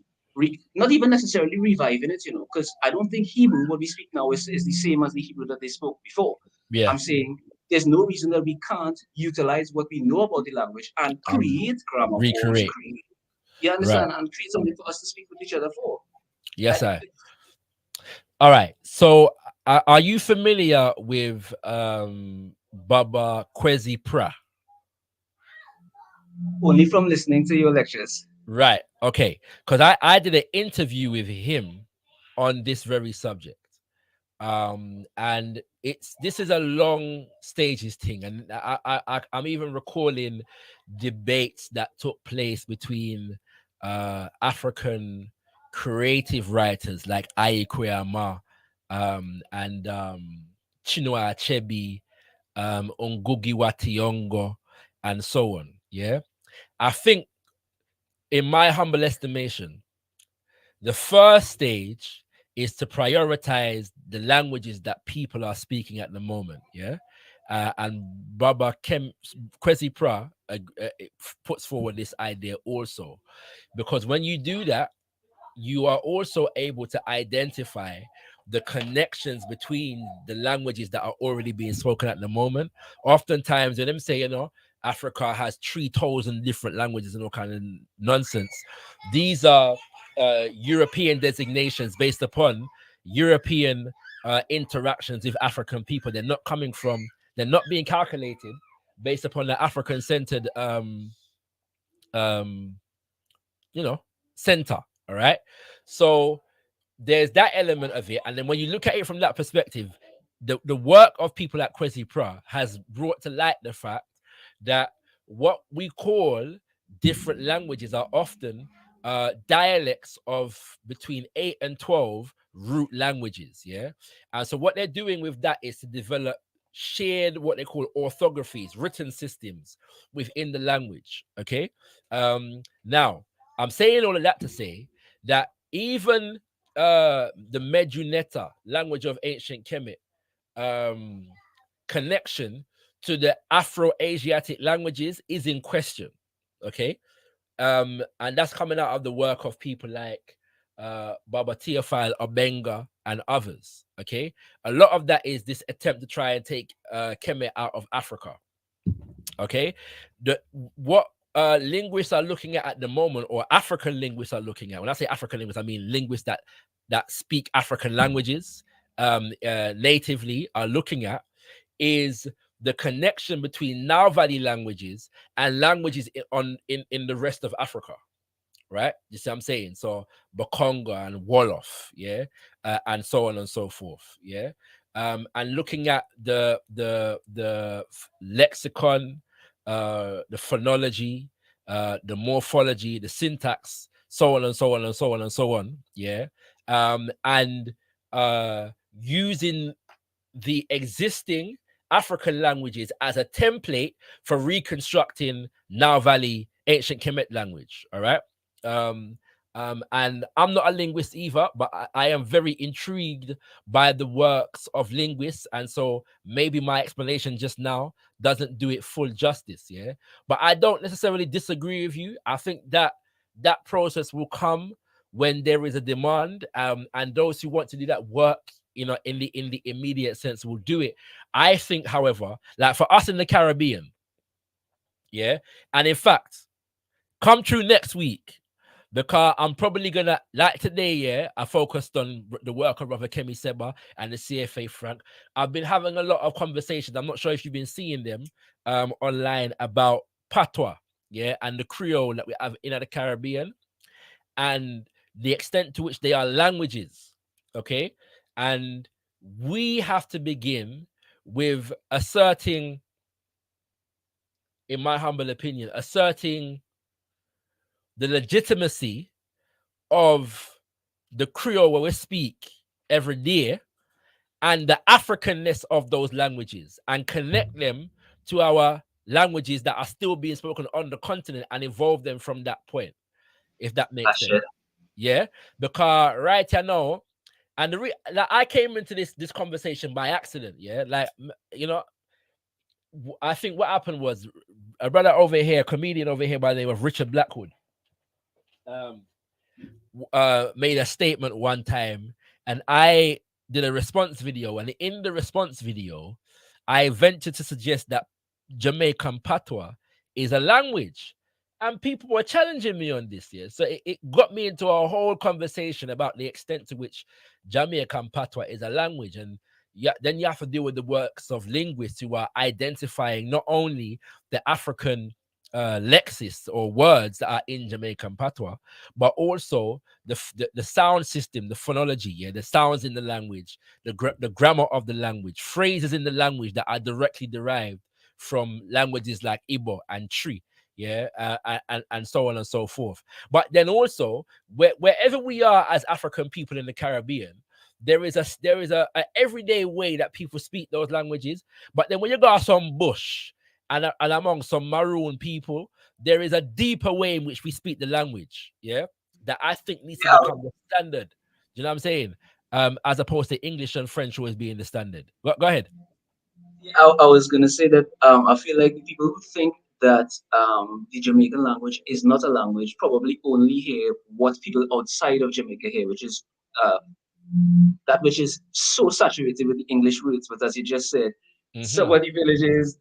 not even necessarily reviving it, because I don't think Hebrew, what we speak now, is the same as the Hebrew that they spoke before. Yeah. I'm saying there's no reason that we can't utilize what we know about the language and create grammar forms, you understand, and create something for us to speak with each other for. Yes, sir. All right. So are you familiar with Baba Kwesi Pra? Only from listening to your lectures. Right. Okay. Because I did an interview with him on this very subject. And this is a long stages thing, and I'm even recalling debates that took place between African creative writers like Ayikwe Ama and Chinua Achebe, Ngugi wa Thiong'o, and so on. Yeah, I think, in my humble estimation, the first stage is to prioritize the languages that people are speaking at the moment. Yeah. And Baba Kwesi Pra puts forward this idea also, because when you do that, you are also able to identify the connections between the languages that are already being spoken at the moment. Oftentimes, when them say, you know, Africa has 3,000 different languages and all kind of nonsense, these are European designations based upon European interactions with African people. They're not coming from, they're not being calculated based upon the African-centered, you know, center. All right. So there's that element of it. And then when you look at it from that perspective, the work of people like Kwesi Pra has brought to light the fact that what we call different languages are often dialects of between 8 and 12 root languages. Yeah. And so what they're doing with that is to develop shared, what they call orthographies, written systems within the language. Okay. Now, I'm saying all of that to say that even the Meduneta, language of ancient Kemet, connection to the Afro-Asiatic languages is in question. Okay. And that's coming out of the work of people like Baba Theophile Obenga and others. Okay. A lot of that is this attempt to try and take Kemet out of Africa. Okay. What linguists are looking at the moment, or African linguists are looking at, when I say African linguists, I mean linguists that speak African languages natively, are looking at, is the connection between Nile Valley languages and languages in the rest of Africa. Right? You see what I'm saying? So Bakonga and Wolof, yeah, and so on and so forth, yeah. And looking at the lexicon, the phonology, the morphology, the syntax, so on and so on and so on and so on, yeah. And using the existing African languages as a template for reconstructing Nile Valley ancient Kemet language. All right. And I'm not a linguist either, but I am very intrigued by the works of linguists, and so maybe my explanation just now doesn't do it full justice. Yeah, but I don't necessarily disagree with you. I think that that process will come when there is a demand, and those who want to do that work, you know, in the immediate sense, will do it. I think, however, like for us in the Caribbean, yeah, and in fact, come true next week, because I'm probably gonna, like today, yeah, I focused on the work of Brother Kemi Seba and the CFA Frank. I've been having a lot of conversations. I'm not sure if you've been seeing them online about patois, yeah, and the Creole that we have in the Caribbean, and the extent to which they are languages, okay? And we have to begin with asserting, in my humble opinion, asserting the legitimacy of the Creole where we speak every day and the Africanness of those languages, and connect them to our languages that are still being spoken on the continent and evolve them from that point, if that makes sense. Yeah, because right now, and like I came into this conversation by accident. Yeah, like, you know, I think what happened was a brother over here, a comedian over here by the name of Richard Blackwood, made a statement one time, and I did a response video, and in the response video, I ventured to suggest that Jamaican patois is a language, and people were challenging me on this. Yeah, so it got me into a whole conversation about the extent to which Jamaican patois is a language. And then you have to deal with the works of linguists who are identifying not only the African lexis or words that are in Jamaican patois, but also the sound system, the phonology, yeah, the sounds in the language, the grammar of the language, phrases in the language that are directly derived from languages like Igbo and Tree, yeah, and so on and so forth. But then also, wherever we are as African people in the Caribbean, there is a everyday way that people speak those languages. But then when you go some bush and among some maroon people, there is a deeper way in which we speak the language, yeah, that I think needs to become the standard. Do you know what I'm saying? As opposed to English and French always being the standard. Go ahead. I was gonna say that I feel like people who think that the Jamaican language is not a language probably only hear what people outside of Jamaica hear, which is uh, that which is so saturated with the English roots. But as you just said, some of the villages,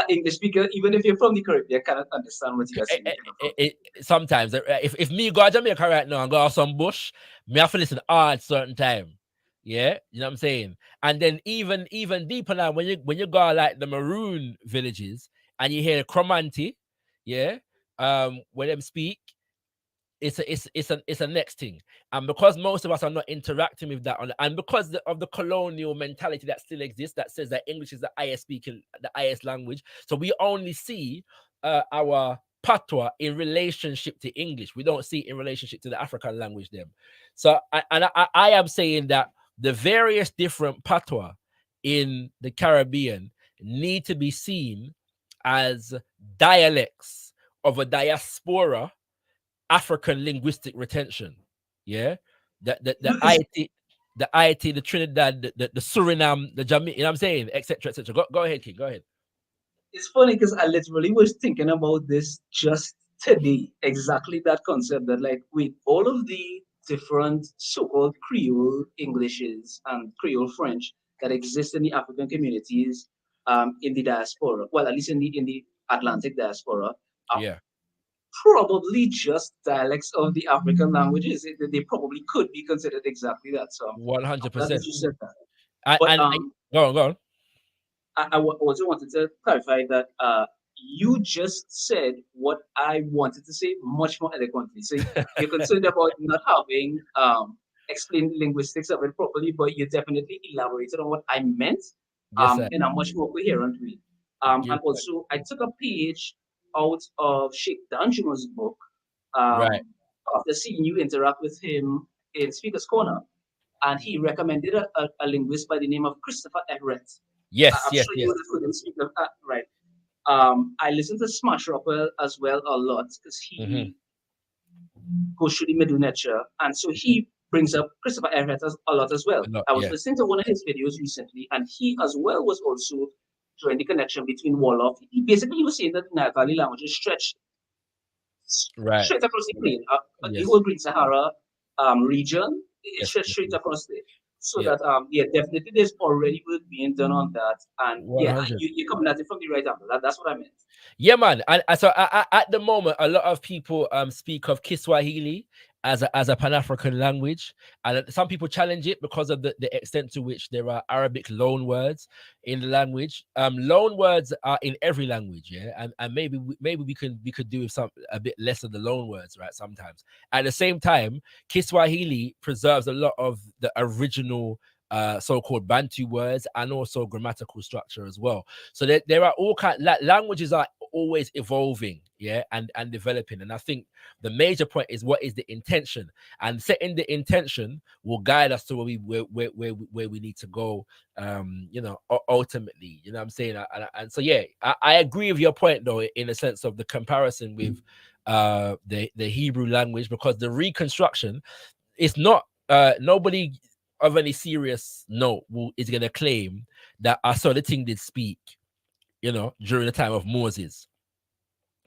English speaker, even if you're from the Caribbean, cannot understand what you are saying. Sometimes if me go to Jamaica right now and go off some bush, me have to listen at certain time. Yeah, you know what I'm saying? And then even deeper now, when you go like the maroon villages and you hear Cromanti, yeah, when them speak, it's a next thing. And because most of us are not interacting with that and because of the colonial mentality that still exists that says that English is the highest language, so we only see our patois in relationship to English. We don't see it in relationship to the African language them. So I am saying that the various different patois in the Caribbean need to be seen as dialects of a diaspora African linguistic retention. Yeah. The IT, the Trinidad, the Suriname, the Jamaica, you know what I'm saying, etc. etc. Go ahead, King. Go ahead. It's funny because I literally was thinking about this just today. Exactly that concept that, like, with all of the different so-called Creole Englishes and Creole French that exist in the African communities in the diaspora, well, at least in the Atlantic diaspora, are Yeah. probably just dialects of the African languages. They probably could be considered exactly that. So I'm glad 100%. that you said that. But And go on. I also wanted to clarify that you just said what I wanted to say much more eloquently. So you're concerned about not having explained linguistics of it properly, but you definitely elaborated on what I meant Yes, sir. in a much more coherent way. And also, I took a page out of Sheikh Danjuma's book Right. after seeing you interact with him in Speaker's Corner, and he recommended a linguist by the name of Christopher Everett. Yes, I'm yes, sure you yes. would have heard him speak of that, right? I listen to Smash Rapper as well a lot because he goes through the middle lecture, and so he brings up Christopher Everett a lot as well. I was Yeah. listening to one of his videos recently, and he as well was also drawing the connection between Wolof. He basically was saying that the Nile Valley languages stretch Right. straight across the plain, the Yes. whole Green Sahara region, it Yes. stretched straight across there. So Yeah. that yeah, definitely there's already work being done on that, and yeah, 100. you're coming at it from the right angle. That's what I meant. Yeah, man. And so at the moment, a lot of people speak of Kiswahili as a Pan-African language, and some people challenge it because of the extent to which there are Arabic loan words in the language. Loan words are in every language, yeah, and maybe we could do with a bit less of the loan words, right? Sometimes. At the same time, Kiswahili preserves a lot of the original so-called Bantu words and also grammatical structure as well. So there are all languages are always evolving, yeah, and developing. And I think the major point is what is the intention, and setting the intention will guide us to where we need to go. Ultimately, you know what I'm saying. And so yeah, I agree with your point though, in the sense of the comparison with the Hebrew language, because the reconstruction is not nobody of any serious note is going to claim that I saw the thing did speak, during the time of Moses,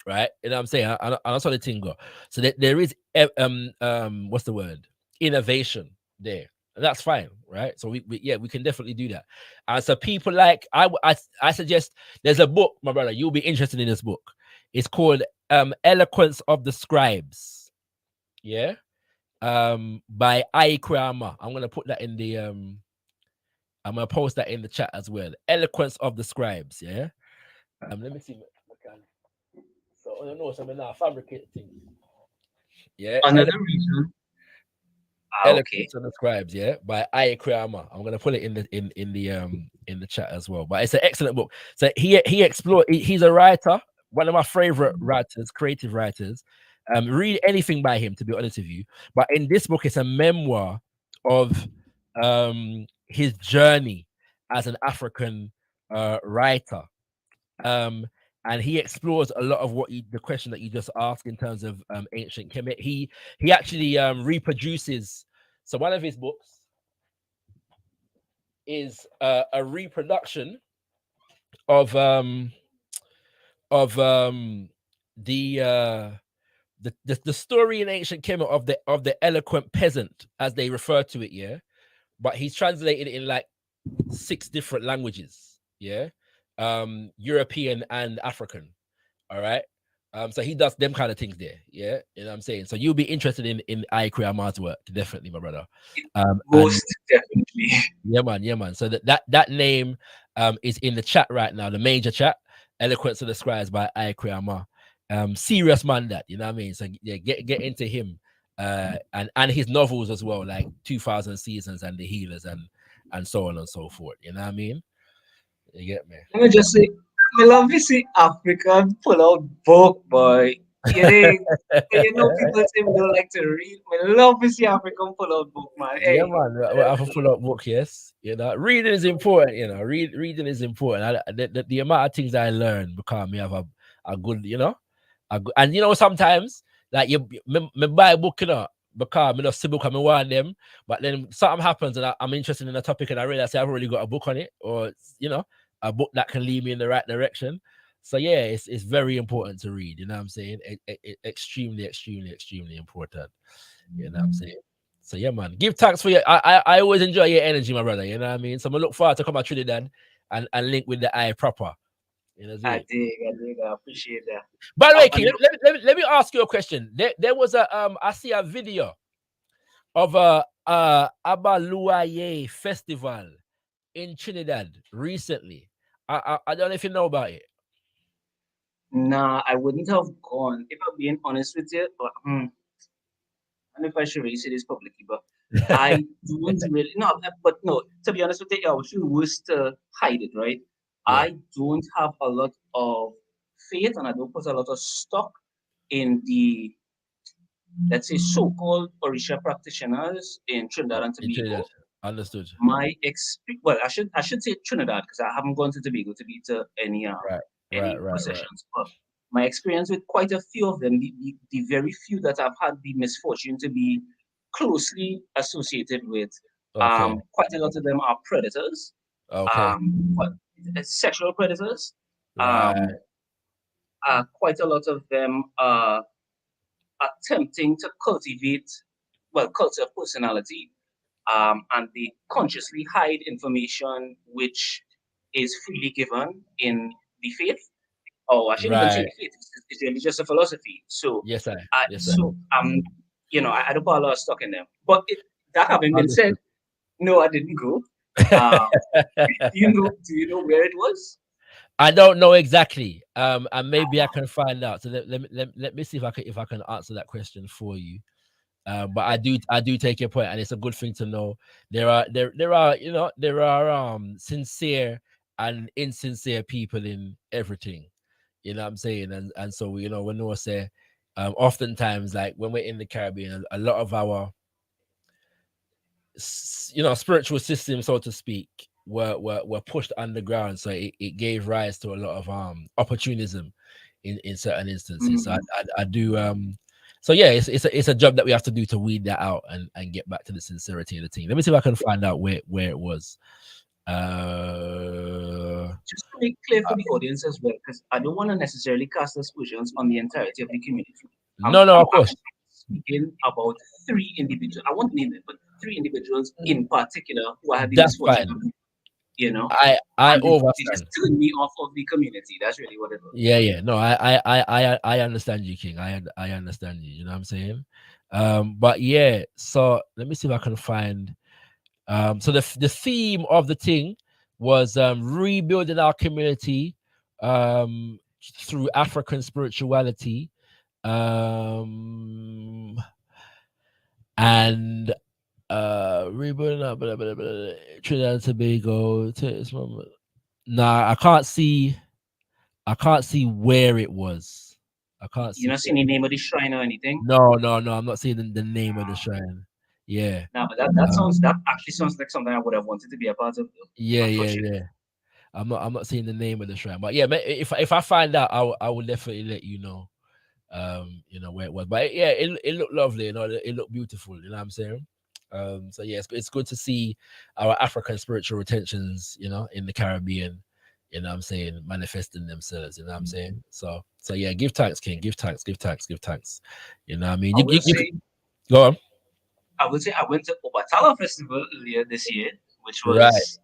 right? You know what I'm saying? And I saw the thing go. So that there is what's the word? Innovation there. And that's fine, right? So we can definitely do that. And so people like I suggest there's a book, my brother, you'll be interested in this book. It's called Eloquence of the Scribes. Yeah. By Aikrama. I'm gonna put that in the I'm gonna post that in the chat as well. Eloquence of the Scribes, yeah. Let me see if I can. So I don't know, so I'm now fabricate things. Yeah, Another reason. Okay. Eloquence of the Scribes, yeah, by Aikrama. I'm gonna put it in the chat as well. But it's an excellent book. So he explored. He's a writer, one of my favorite writers, creative writers. Read anything by him, to be honest with you. But in this book, it's a memoir of his journey as an African writer. And he explores a lot of the question that you just asked in terms of ancient Kemet. He actually reproduces. So one of his books is a reproduction of the story in ancient Kemet of the eloquent peasant, as they refer to it, yeah. But he's translated it in like 6 different languages, yeah, European and African. All right. So he does them kind of things there, yeah. You know what I'm saying? So you'll be interested in Ayakriama's work, definitely, my brother. Most definitely. Yeah, man. So that name is in the chat right now, the major chat, Eloquence of the Scribes by Ayakriyama. Serious man, that, you know what I mean? So yeah, get into him, and his novels as well, like 2000 Seasons and The Healers and so on and so forth. You know what I mean? You get me? Let me just say, I love to see African pull out book, boy. You know, people say we don't like to read. I love to see African pull out book, man. Yeah, Hey, man. I have a full-up book, yes. You know, reading is important. You know, reading is important. The amount of things I learn because me have a good, you know, and you know, sometimes like me buy a book, you know, because me not see book and me want them, but then something happens and I'm interested in a topic and I realize I've already got a book on it, or you know, a book that can lead me in the right direction. So yeah, it's very important to read. You know what I'm saying? Extremely important. You know what I'm saying? So yeah, man. Give thanks for your. I always enjoy your energy, my brother. You know what I mean? So I look forward to come to Trinidad and link with the eye proper. You know. I dig. I appreciate that. By the way, King, let me ask you a question. There was a I see a video of a Abaluaye festival in Trinidad recently. I don't know if you know about it. Nah, I wouldn't have gone if I'm being honest with you. But I don't know if I should really say this publicly, but I don't really no. To be honest with you, I was worse to hide it, right? Yeah. I don't have a lot of faith, and I don't put a lot of stock in the, let's say, so-called Orisha practitioners in Trinidad and In Tobago. Trinidad. Understood. My well, I should say Trinidad because I haven't gone to Tobago to be to any Right. processions. But my experience with quite a few of them, the very few that I've had the misfortune to be closely associated with, Okay. quite a lot of them are predators. Okay. Sexual predators. Right. Quite a lot of them are attempting to cultivate, culture of personality, and they consciously hide information which is freely given in the faith. Oh, I shouldn't even say the faith. It's really just a philosophy. So, Yes, sir. you know, I don't put a lot of stock in them. But that having been said, Understood. no, I didn't go. Do you know where it was? I don't know exactly. And maybe I can find out. So let me see if I can answer that question for you. But I do take your point, and it's a good thing to know. There are you know, there are sincere and insincere people in everything. You know what I'm saying? And so, you know, when we say oftentimes, like when we're in the Caribbean, a lot of our spiritual system, so to speak, were pushed underground. So it gave rise to a lot of opportunism in certain instances. So I do so yeah, it's a job that we have to do to weed that out and get back to the sincerity of the team. Let me see if I can find out where it was. Just to make clear for the audience as well, because I don't want to necessarily cast aspersions on the entirety of the community. No, of course. Speaking about 3 individuals, I won't name it, but 3 individuals in particular who I had the That's misfortune fine. of, you know, I they overstand. just turned me off of the community. That's really what it was. Yeah. No, I understand you, King. I understand you. You know what I'm saying? But yeah. So let me see if I can find. So the theme of the thing was rebuilding our community through African spirituality, and rebuilding up Trinidad and Tobago. Nah, I can't see where it was. I can't see. You not seen the name of the shrine or anything? No. I'm not seeing the name of the shrine. Yeah. No, but that actually sounds like something I would have wanted to be a part of. Yeah. I'm not seeing the name of the shrine, but yeah, if I find out, I will definitely let you know. You know where it was, but yeah, it looked lovely. You know, it looked beautiful. You know what I'm saying? So yeah, it's good to see our African spiritual retentions, you know, in the Caribbean, you know what I'm saying, manifesting themselves, you know what I'm saying? So yeah, give thanks, King, give thanks. You know what I mean? I will say, go on. I went to Obatala Festival earlier this year, which Right. was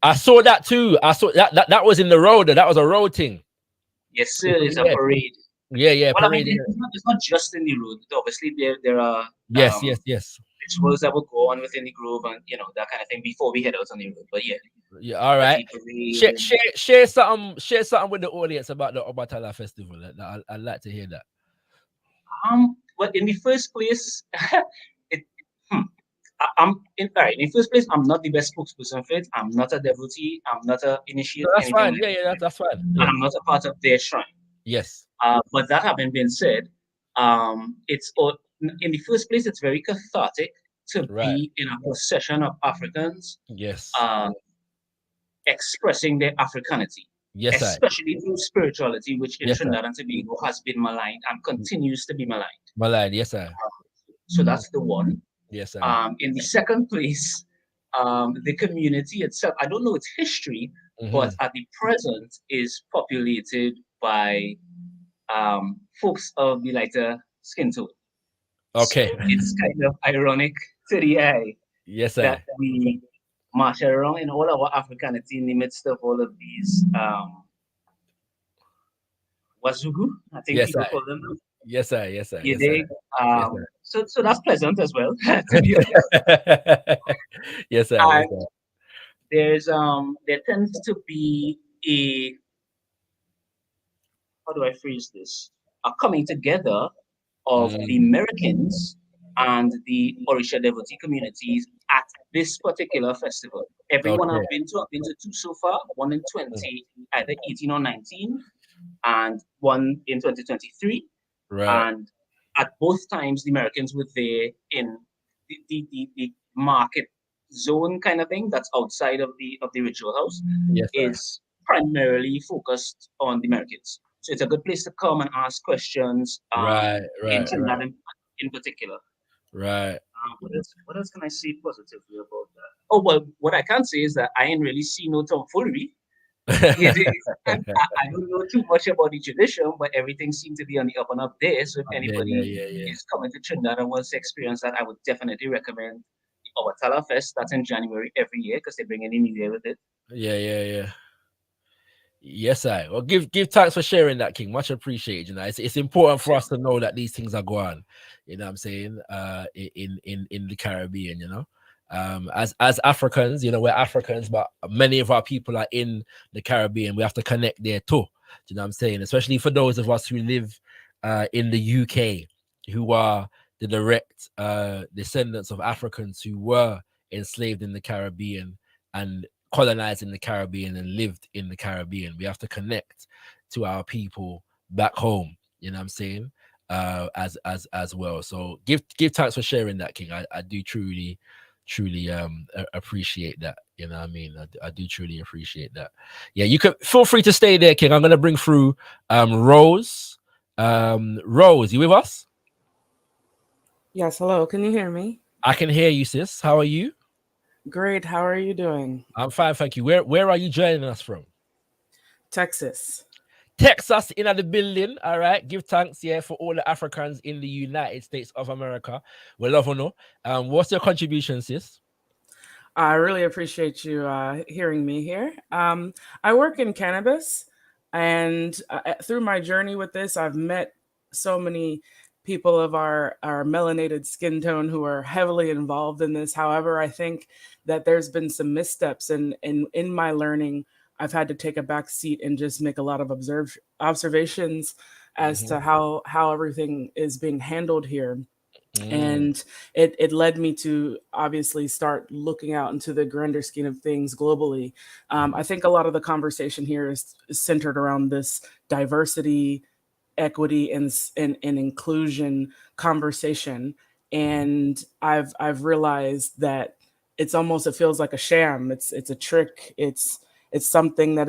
I saw that too. I saw that was in the road. That was a road thing. yes, sir. It's a parade. Yeah, Well, parade. I mean, it's not just in the road. Obviously, there are Yes. rituals that will go on within the grove and that kind of thing before we head out on the road. But yeah, all right. Share something with the audience about the Obatala Festival. I'd like to hear that. Well, in the first place, in the first place, I'm not the best spokesperson for it. I'm not a devotee. I'm not an initiate. No, that's fine. That's fine. Yeah. And I'm not a part of their shrine. Yes. But that having been said, it's in the first place, it's very cathartic to be in a procession of Africans. Yes. Expressing their Africanity. Yes, especially through spirituality, which in Trinidad and Tobago has been maligned and continues to be maligned. Yes, sir. So that's the one. Yes, sir. In the second place, the community itself, I don't know its history, but at the present is populated by folks of the lighter skin tone. Okay. So it's kind of ironic to the eye. Yes, sir. That we march around in all our Africanity in the midst of all of these Wazugu, I think people call them. Yes, sir. So that's pleasant as well. Yes, sir. And there tends to be how do I phrase this? A coming together of the Americans and the Orisha devotee communities at this particular festival. Everyone I've been to two so far, one in either 18 or 19, and one in 2023. Right. And at both times, the Americans were there in the market zone kind of thing that's outside of the ritual house. Yes, is primarily focused on the Americans. So it's a good place to come and ask questions. In Trinidad in particular. Right. What else can I say positively about that? Oh, well, what I can say is that I ain't really see no tomfoolery. I don't know too much about the tradition, but everything seemed to be on the up and up there. So if anybody is coming to Trinidad and wants to experience that, I would definitely recommend the Obatala Fest. That's in January every year because they bring in the new year with it. Yeah. Yes, I. Well, give thanks for sharing that, King. Much appreciated. You know, it's important for us to know that these things are going on. You know what I'm saying? In the Caribbean, you know. As Africans, you know, we're Africans, but many of our people are in the Caribbean. We have to connect there too. Do you know what I'm saying? Especially for those of us who live in the UK, who are the direct descendants of Africans who were enslaved in the Caribbean and colonized in the Caribbean and lived in the Caribbean. We have to connect to our people back home. You know what I'm saying? As well. So give thanks for sharing that, King. I do truly appreciate that. You know what I mean? I do truly appreciate that. Yeah, you can feel free to stay there, King. I'm gonna bring through Rose. Rose, you with us? Yes, hello. Can you hear me? I can hear you, sis. How are you? Great. How are you doing? I'm fine, thank you. Where are you joining us from? Texas in the building. All right. Give thanks, for all the Africans in the United States of America. We love you. What's your contribution, sis? I really appreciate you hearing me here. I work in cannabis, and through my journey with this, I've met so many people of our melanated skin tone who are heavily involved in this. However, I think that there's been some missteps, and in my learning, I've had to take a back seat and just make a lot of observations as to how everything is being handled here. And it led me to obviously start looking out into the grander scheme of things globally. I think a lot of the conversation here is centered around this diversity, equity, and inclusion conversation. And I've realized that it feels like a sham. It's a trick. It's something that,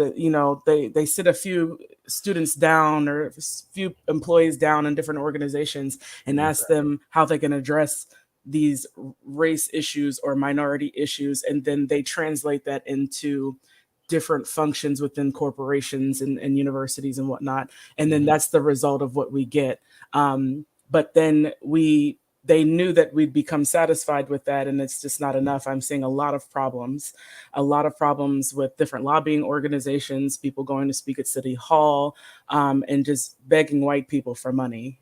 they sit a few students down or a few employees down in different organizations and ask them how they can address these race issues or minority issues. And then they translate that into different functions within corporations and universities and whatnot. And then that's the result of what we get. But then they knew that we'd become satisfied with that, and it's just not enough. I'm seeing a lot of problems with different lobbying organizations, people going to speak at City Hall, and just begging white people for money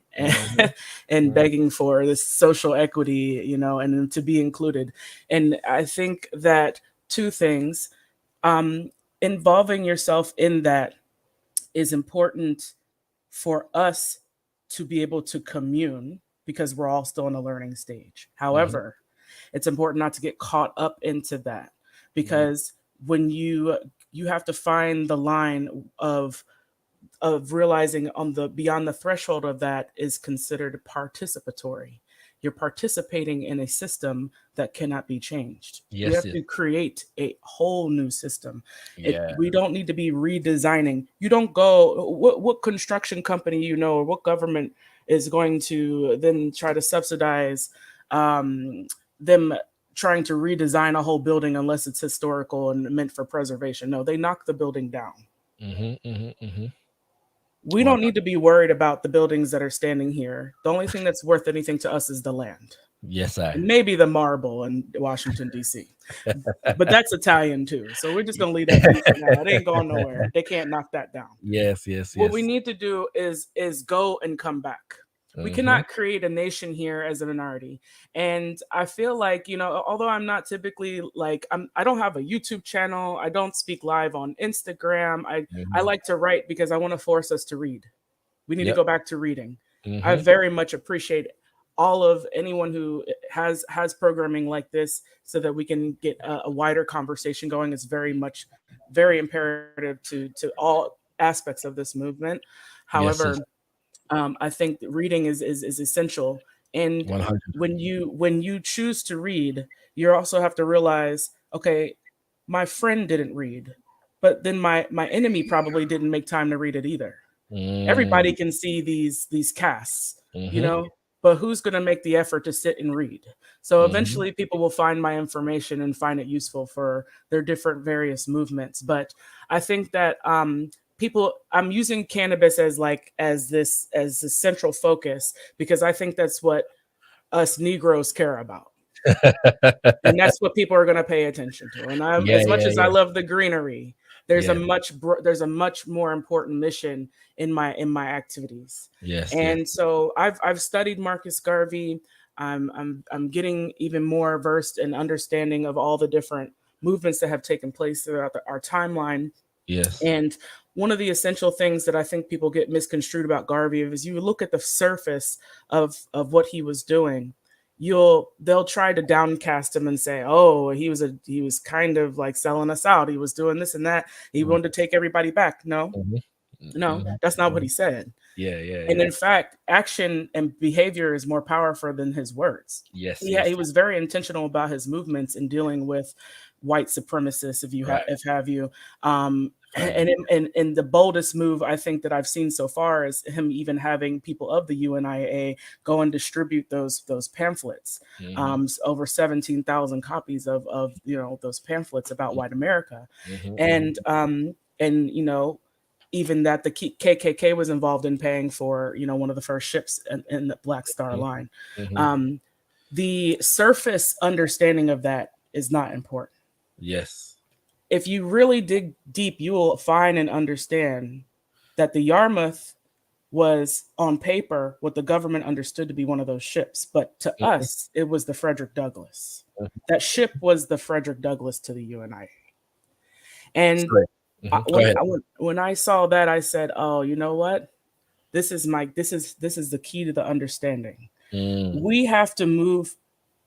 and begging for this social equity, you know, and to be included. And I think that two things, involving yourself in that is important for us to be able to commune, because we're all still in a learning stage. However, it's important not to get caught up into that, because when you have to find the line of realizing beyond the threshold of that is considered participatory. You're participating in a system that cannot be changed. Yes, we have to create a whole new system. We don't need to be redesigning. You don't go, what construction company, you know, or what government is going to then try to subsidize them trying to redesign a whole building unless it's historical and meant for preservation. No, they knock the building down. We don't need to be worried about the buildings that are standing here. The only thing that's worth anything to us is the land. Yes, I. Maybe the marble in Washington, D.C. But that's Italian too. So we're just going to leave that for now. It ain't going nowhere. They can't knock that down. Yes. What we need to do is go and come back. We cannot create a nation here as a minority. And I feel like, you know, although I'm not typically like, I don't have a YouTube channel. I don't speak live on Instagram. I like to write because I want to force us to read. We need to go back to reading. I very much appreciate all of anyone who has programming like this so that we can get a wider conversation going. It's very imperative to all aspects of this movement. However, I think reading is essential. And 100%. when you choose to read, you also have to realize, okay, my friend didn't read, but then my enemy probably didn't make time to read it either. Everybody can see these casts, you know, but who's going to make the effort to sit and read? So eventually people will find my information and find it useful for their different various movements. But I think that I'm using cannabis as the central focus, because I think that's what us Negroes care about. And that's what people are going to pay attention to. And as much as I love the greenery, there's a much more important mission in my activities. And so I've studied Marcus Garvey. I'm getting even more versed in understanding of all the different movements that have taken place throughout our timeline. And one of the essential things that I think people get misconstrued about Garvey is you look at the surface of what he was doing, they'll try to downcast him and say, oh, he was kind of like selling us out. He was doing this and that. He wanted to take everybody back. No, that's not what he said. And in fact, action and behavior is more powerful than his words. He was very intentional about his movements in dealing with white supremacists, and the boldest move I think that I've seen so far is him even having people of the UNIA go and distribute those pamphlets, over 17,000 copies of those pamphlets about white America, and you know, even that the KKK was involved in paying for, you know, one of the first ships in the Black Star Line. The surface understanding of that is not important. If you really dig deep, you will find and understand that the Yarmouth was on paper what the government understood to be one of those ships. But to us, it was the Frederick Douglass. That ship was the Frederick Douglass to the UNIA. And when I saw that, I said, oh, you know what? This is the key to the understanding. We have to move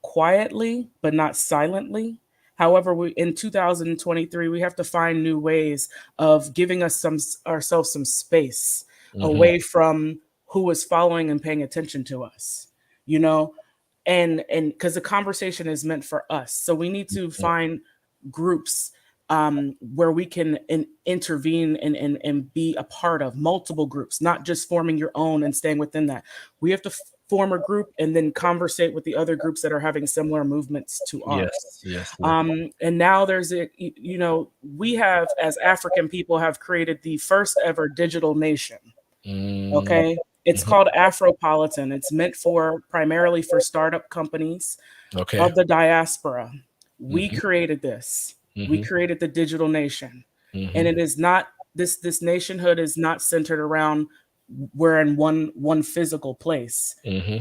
quietly, but not silently. However, in 2023, we have to find new ways of giving ourselves some space away from who was following and paying attention to us, you know, and because the conversation is meant for us. So we need to find groups where we can intervene and be a part of multiple groups, not just forming your own and staying within that. We have to form a group and then conversate with the other groups that are having similar movements to ours. Yes. And now there's we have, as African people, have created the first ever digital nation. Okay. It's called Afropolitan. It's meant primarily for startup companies of the diaspora. We created this. We created the digital nation. And it is not, this nationhood is not centered around we're in one physical place.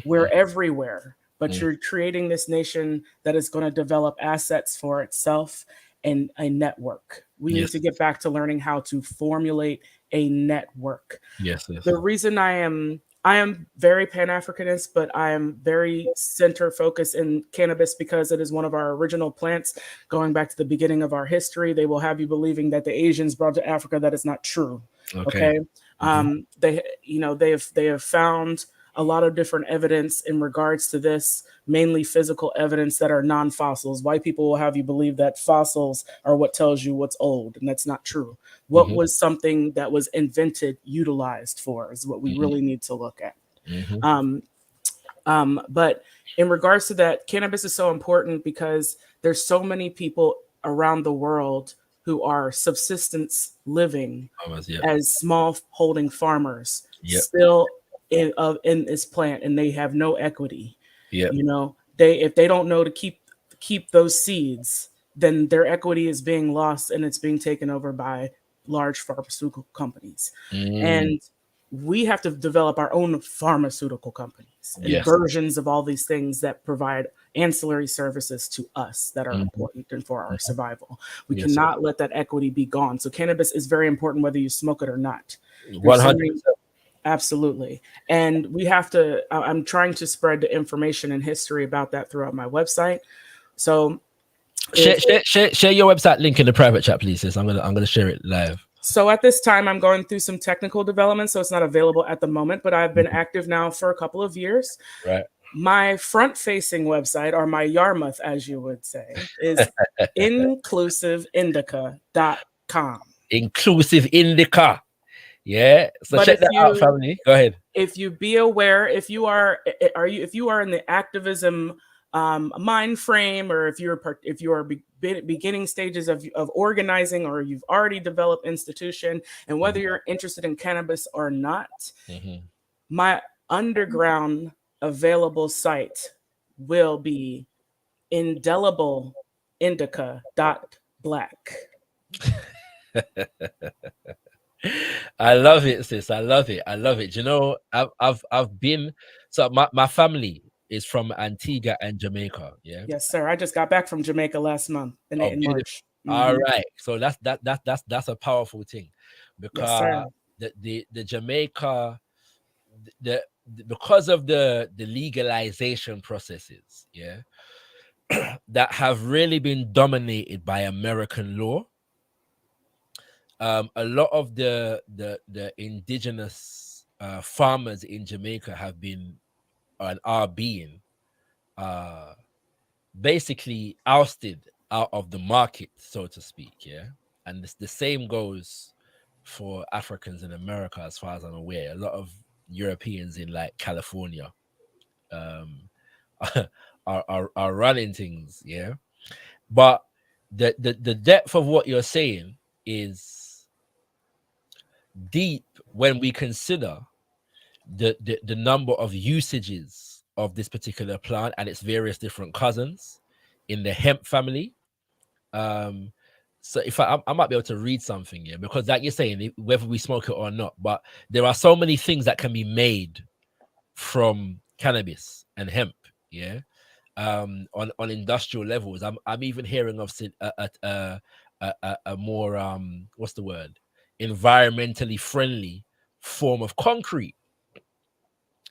We're everywhere, but you're creating this nation that is going to develop assets for itself and a network. We need to get back to learning how to formulate a network. The reason I am very Pan-Africanist, but I am very center focused in cannabis because it is one of our original plants. Going back to the beginning of our history, they will have you believing that the Asians brought to Africa. That is not true. Okay. They have found a lot of different evidence in regards to this, mainly physical evidence that are non-fossils. White people will have you believe that fossils are what tells you what's old, and that's not true. What was something that was invented, utilized for, is what we really need to look at. But in regards to that, cannabis is so important because there's so many people around the world who are subsistence living as small holding farmers, still in this plant, and they have no equity. If they don't know to keep those seeds, then their equity is being lost and it's being taken over by large pharmaceutical companies. And we have to develop our own pharmaceutical companies and versions of all these things that provide ancillary services to us that are important and for our survival. We cannot let that equity be gone. So cannabis is very important whether you smoke it or not. 100%. Absolutely. And we have to, I'm trying to spread the information and history about that throughout my website. So share your website link in the private chat, please, sis. I'm gonna share it live. So at this time, I'm going through some technical development, so it's not available at the moment, but I've been active now for a couple of years. Right. My front-facing website, or my Yarmouth, as you would say, is inclusiveindica.com. Inclusive Indica. Yeah. So check that out, family. Go ahead. If you be aware, if you are in the activism mind frame, or if you are beginning stages of organizing, or you've already developed institution, and whether you're interested in cannabis or not, my underground available site will be indelibleiindica.black. I love it, sis. I love it. You know, I've been, so my family is from Antigua and Jamaica. Yeah. Yes, sir. I just got back from Jamaica last month in March. All right. So that's a powerful thing, because the Jamaica, because of the legalization processes, that have really been dominated by American law. A lot of the indigenous farmers in Jamaica have been and are being basically ousted out of the market, so to speak. And the same goes for Africans in America, as far as I'm aware. A lot of Europeans in like California are running things. But the depth of what you're saying is deep when we consider the number of usages of this particular plant and its various different cousins in the hemp family. So if I might be able to read something here, because like you're saying, whether we smoke it or not, but there are so many things that can be made from cannabis and hemp. On industrial levels. I'm even hearing of a more what's the word, environmentally friendly form of concrete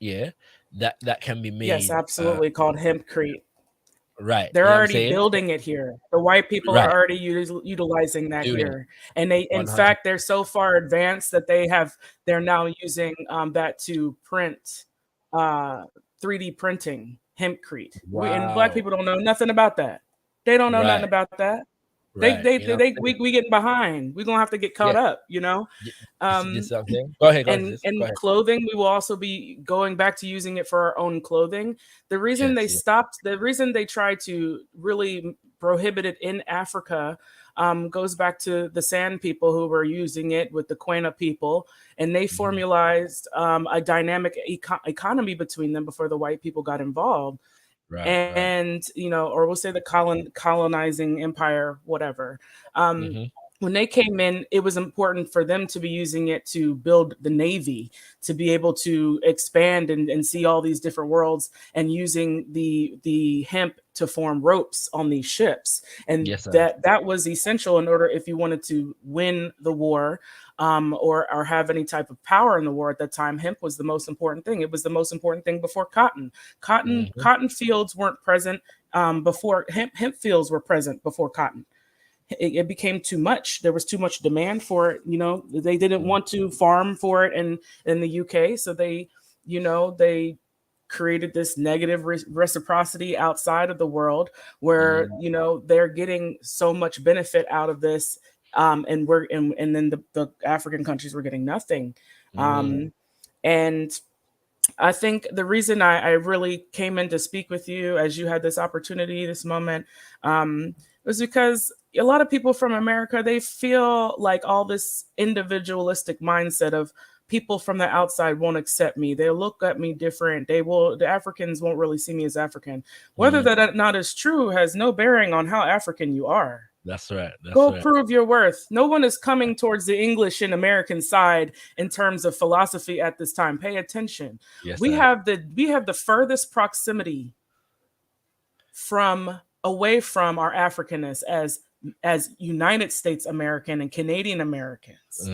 that can be made. Yes, absolutely, called hempcrete. Right. They're already building it here. The white people are already utilizing that here. And they, in fact, they're so far advanced that they're now using that to print 3D printing hempcrete. Wow. And black people don't know nothing about that. They don't know nothing about that. Right. We getting behind. We're gonna have to get caught up, you know. This something. Go ahead. And clothing, we will also be going back to using it for our own clothing. The reason the reason they tried to really prohibit it in Africa goes back to the San people who were using it with the Quena people, and they formalized a dynamic economy between them before the white people got involved. And you know, or we'll say the colonizing empire, whatever. When they came in, it was important for them to be using it to build the Navy, to be able to expand and see all these different worlds, and using the hemp to form ropes on these ships. And that was essential in order, if you wanted to win the war, or have any type of power in the war at that time. Hemp was the most important thing. It was the most important thing before cotton. Cotton fields weren't present before hemp fields were present before cotton. It became too much. There was too much demand for it. You know, they didn't want to farm for it in the UK. So they created this negative reciprocity outside of the world where, you know, they're getting so much benefit out of this. And then the African countries were getting nothing. And I think the reason I really came in to speak with you as you had this opportunity, this moment, was because a lot of people from America, they feel like all this individualistic mindset of people from the outside won't accept me. They'll look at me different. The Africans won't really see me as African. Whether that not is true has no bearing on how African you are. That's right. Go prove your worth. No one is coming towards the English and American side in terms of philosophy at this time. Pay attention. We have the furthest proximity away from our Africanness as United States American and Canadian Americans.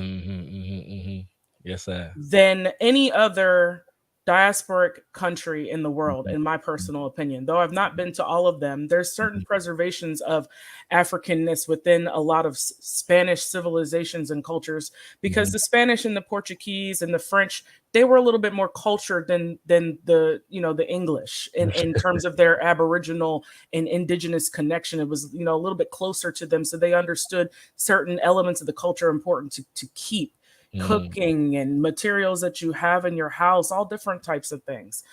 Yes, sir. Than any other diasporic country in the world, in my personal opinion. Though I've not been to all of them, there's certain preservations of Africanness within a lot of Spanish civilizations and cultures, because the Spanish and the Portuguese and the French, they were a little bit more cultured than the English in terms of their Aboriginal and indigenous connection. It was, a little bit closer to them, so they understood certain elements of the culture important to keep. Cooking and materials that you have in your house, all different types of things.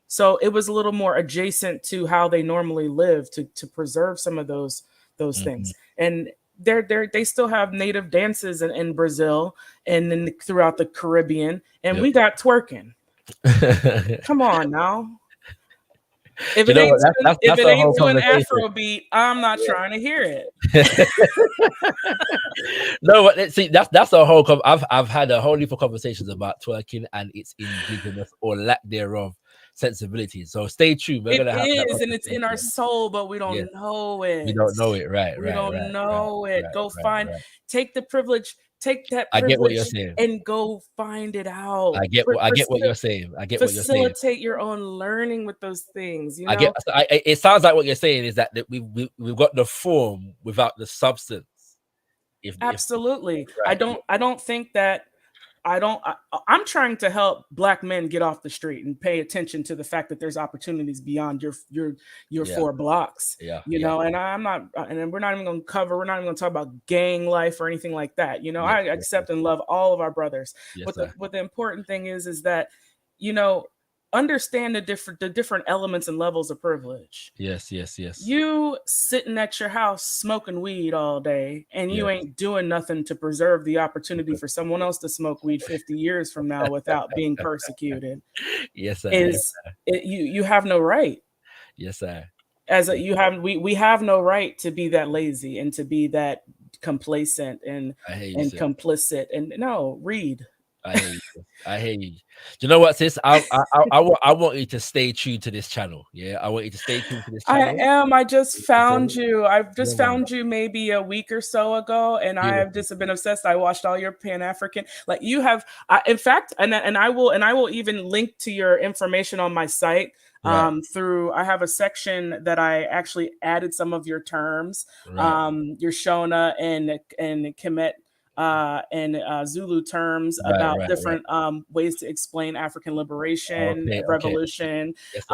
So it was a little more adjacent to how they normally live to preserve some of those things. And they still have native dances in Brazil and then throughout the Caribbean. And we got twerking. Come on now. If it ain't doing Afrobeat, I'm not trying to hear it. No, but see, that's a whole. I've had a whole heap of conversations about twerking and its indigenous or lack thereof sensibility. So stay tuned. We're gonna have and it's in our soul, but we don't know it. We don't know it, right? We don't know it. Take the privilege. Take that privilege. I get what you're saying. And go find it out. I get what you're saying. Facilitate your own learning with those things. It sounds like what you're saying is that we've got the form without the substance. Absolutely. I don't think that. I'm trying to help Black men get off the street and pay attention to the fact that there's opportunities beyond your 4 blocks. And I'm not, and we're not even going to talk about gang life or anything like that. I accept and love all of our brothers. What the important thing is that, understand the different elements and levels of privilege. Yes. You sitting at your house smoking weed all day and you ain't doing nothing to preserve the opportunity for someone else to smoke weed 50 years from now without being persecuted. Yes, sir. You have no right. Yes, sir. We have no right to be that lazy and to be that complacent and complicit. And no, read. I hear you. Do you know what, sis? I want you to stay tuned to this channel. Yeah, I want you to stay tuned to this channel. I am. I just found you. I've just found you maybe a week or so ago, and I have just been obsessed. I watched all your Pan-African. Like you have, in fact, and I will even link to your information on my site. Through I have a section that I actually added some of your terms, your Shona and Kemet. and Zulu terms about different ways to explain African liberation, revolution. Yes,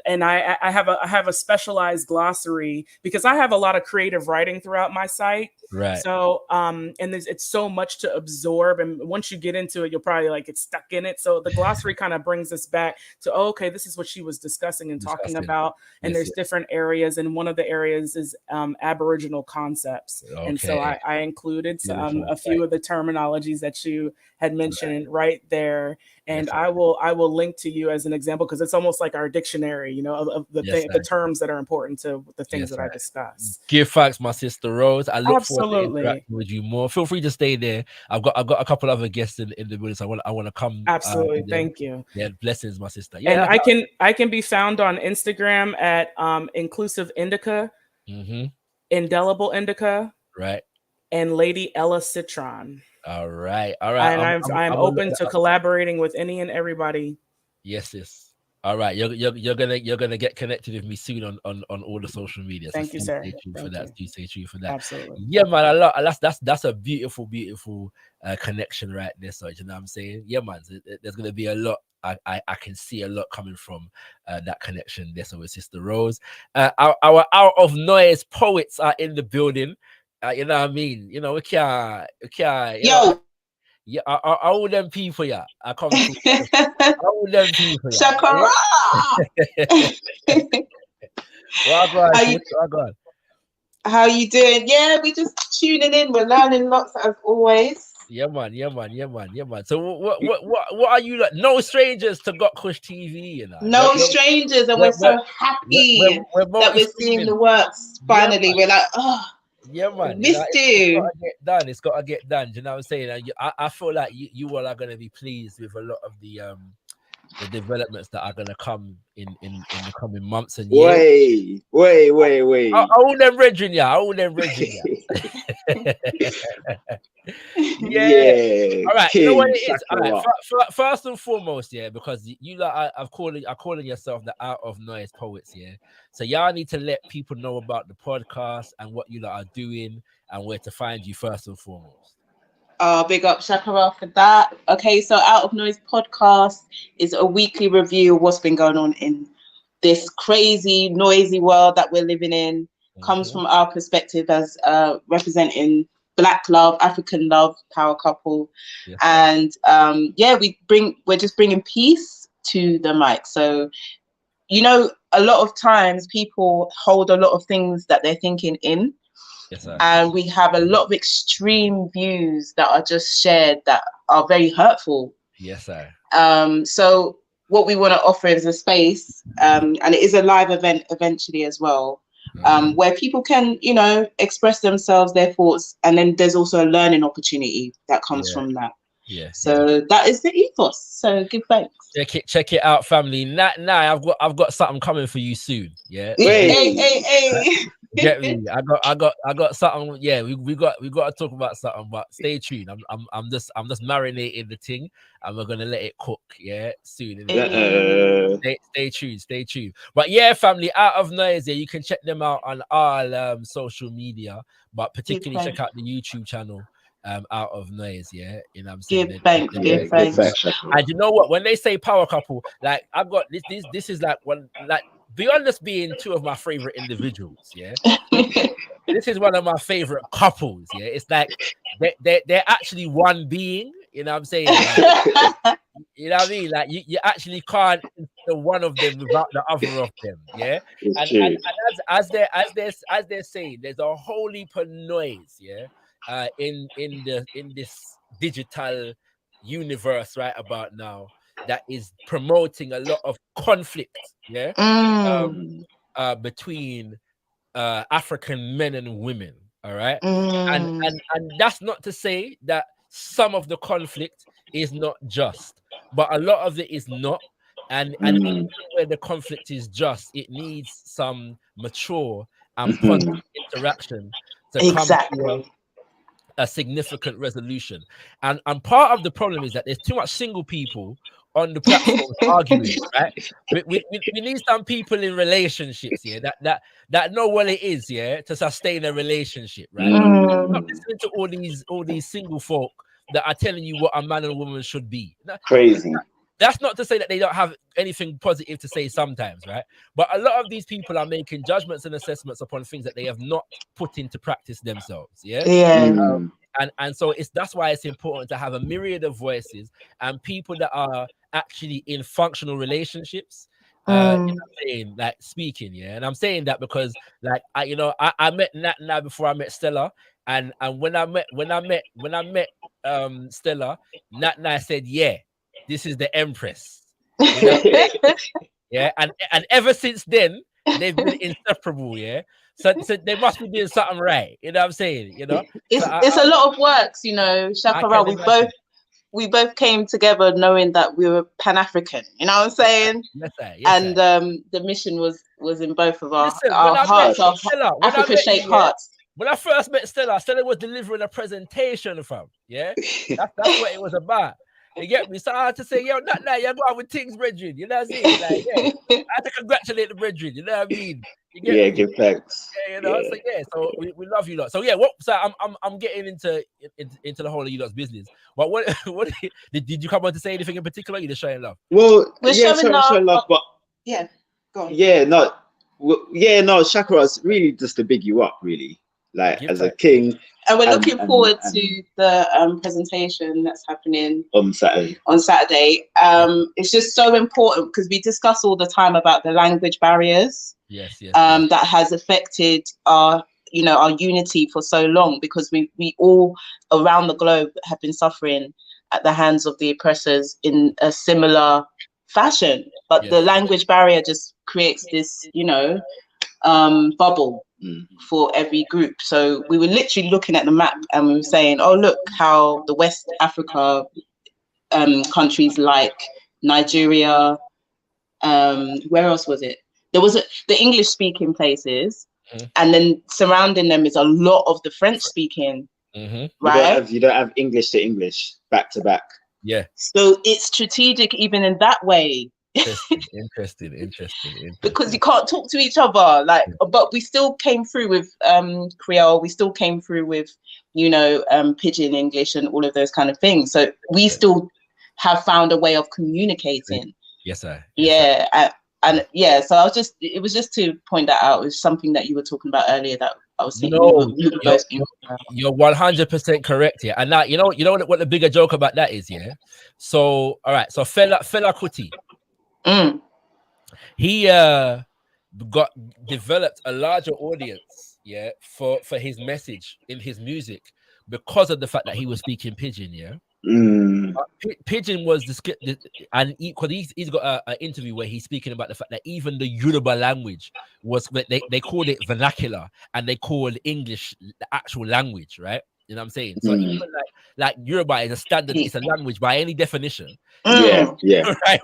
and I have a specialized glossary because I have a lot of creative writing throughout my site. Right. So and it's so much to absorb, and once you get into it, you'll probably like get stuck in it. So the glossary kind of brings us back to, oh, okay, this is what she was discussing and talking about. And there's different areas, and one of the areas is Aboriginal concepts. And so I included a few of the terminologies that you had mentioned right there. And I will link to you as an example, because it's almost like our dictionary, you know, of the terms that are important to the things that I discuss. Give thanks, my sister Rose. I look forward to interacting with you more. Feel free to stay there. I've got a couple other guests in the building, so I want to come. Absolutely, thank you. Yeah, blessings, my sister. Yeah, and I can be found on Instagram at Inclusive Indica, Indelible Indica, right, and Lady Ella Citron. All right. And I'm open to collaborating with any and everybody. Yes. All right, you're gonna get connected with me soon on all the social media. Thank you, sir. Stay tuned for that. Absolutely. Yeah, man. That's a beautiful connection right there. So you know what I'm saying? Yeah, man. There's gonna be a lot. I can see a lot coming from that connection there. So with Sister Rose, our Out of Noise poets are in the building. You know what I mean? You know we can't. Yo. Yeah, all them people, yeah. I come through. All them people, yeah. ShakaRa. How you doing? Yeah, we just tuning in. We're learning lots as always. Yeah, man. So what are you like? No strangers to gotkushTV, you know. No strangers, and we're so happy that we're seeing the works finally. We're like, oh. Yeah, man. Missed you. It's got to get done. Do you know what I'm saying? And I feel like you all are going to be pleased with a lot of the developments that are going to come in the coming months and years. Wait. All them brethren, yeah. Yeah. All right. You know what it is? All right. First and foremost, yeah, because you like I'm calling yourself the Out of Noise poets, yeah. So y'all need to let people know about the podcast and what you are doing and where to find you first and foremost. Big up ShakaRa for that. Okay, so Out of Noise podcast is a weekly review of what's been going on in this crazy, noisy world that we're living in. Comes from our perspective as representing Black love, African love, power couple. Yes. And we're just bringing peace to the mic. So, you know, a lot of times people hold a lot of things that they're thinking in. Yes, sir. And we have a lot of extreme views that are just shared that are very hurtful. Yes, sir. So what we want to offer is a space, and it is a live event eventually as well, where people can, you know, express themselves, their thoughts, and then there's also a learning opportunity that comes from that. Yeah. So that is the ethos. So give thanks. Check it out, family. Now I've got something coming for you soon. Yeah. Hey. Get me? I got something. Yeah, we got to talk about something. But stay tuned. I'm just marinating the thing, and we're gonna let it cook. Yeah, soon. Stay tuned. But yeah, family, Out of Noise. Yeah, you can check them out on all social media, but particularly check out the YouTube channel. Out of Noise, yeah, you know what I'm saying. Give thanks. And you know what? When they say power couple, like I've got this is like one, like beyond just being two of my favorite individuals, yeah. This is one of my favorite couples, yeah. It's like they're actually one being, you know what I'm saying? Like, you know what I mean? Like you actually can't the one of them without the other of them, yeah. And as they're saying, there's a whole heap of noise, yeah. In this digital universe right about now that is promoting a lot of conflict, yeah, between African men and women, all right, and that's not to say that some of the conflict is not just, but a lot of it is not, and even where the conflict is just, it needs some mature and positive interaction to come to a significant resolution. And part of the problem is that there's too much single people on the platform arguing, right? We need some people in relationships, yeah, that know what it is, yeah, to sustain a relationship, right? Not listening to all these single folk that are telling you what a man and a woman should be. Crazy. That's not to say that they don't have anything positive to say sometimes, right? But a lot of these people are making judgments and assessments upon things that they have not put into practice themselves. Yeah. And so that's why it's important to have a myriad of voices and people that are actually in functional relationships. You know what I'm saying, like speaking, yeah. And I'm saying that because, like, I met Nat now before I met Stella, and when I met Stella, Nat said, yeah, this is the Empress. You know? Yeah, and ever since then they've been inseparable. Yeah, so they must be doing something right. You know what I'm saying? You know, it's a lot of works. You know, ShakaRa. We both came together knowing that we were Pan-African. You know what I'm saying? Yes, sir. And the mission was in both of our hearts, our Africa-shaped hearts. When I first met Stella was delivering a presentation from. Yeah, that's what it was about. You get me? So I had to say, yo, not now, you go out with things, brethren. You know what I'm saying? Like, yeah, I had to congratulate the brethren. You know what I mean? You get me? Give thanks. Yeah, you know. Yeah. So we love you lot. So yeah, so I'm getting into the whole of you lot's business. But what did you come on to say anything in particular? You just showing love. Well, showing love, but yeah, go on. Yeah, no, ShakaRa's really just to big you up, really. Like as a king. And we're looking forward to the presentation that's happening on Saturday. It's just so important because we discuss all the time about the language barriers. Yes. That has affected our unity for so long, because we all around the globe have been suffering at the hands of the oppressors in a similar fashion. But the language barrier just creates this, bubble for every group. So we were literally looking at the map and we were saying, oh, look how the West Africa countries like Nigeria, where else was it? There was the English speaking places, and then surrounding them is a lot of the French speaking, right? You don't have English to English back to back. Yeah. So it's strategic even in that way. Interesting. Because you can't talk to each other, but we still came through with Creole, we still came through with Pidgin English and all of those kind of things. So we still have found a way of communicating. Yes, sir. So it was just to point that out. It was something that you were talking about earlier that I was thinking. You're 100% correct here. And now you know what the bigger joke about that is, yeah. So all right, so Fela Kuti. He developed a larger audience, yeah, for his message in his music because of the fact that he was speaking Pidgin, yeah. Pidgin was and he's got an interview where he's speaking about the fact that even the Yoruba language was, they called it vernacular and they called English the actual language, right? You know what I'm saying? So even like Yoruba is a standard, it's a language by any definition. Yeah. Right.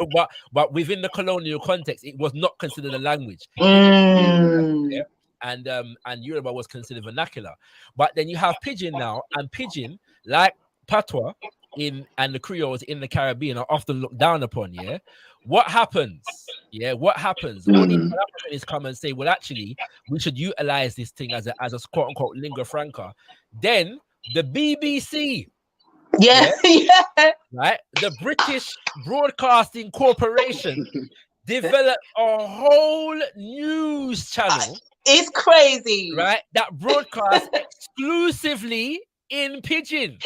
But within the colonial context, it was not considered a language. Yeah? And Yoruba was considered vernacular. But then you have Pidgin now, and Pidgin, like Patois and the Creoles in the Caribbean, are often looked down upon. Yeah. What happens? Yeah, what happens? All these Pan-Africanists come and say, well, actually, we should utilize this thing as a quote unquote lingua franca. Then the BBC, right? The British Broadcasting Corporation developed a whole news channel. It's crazy, right? That broadcasts exclusively in Pidgin.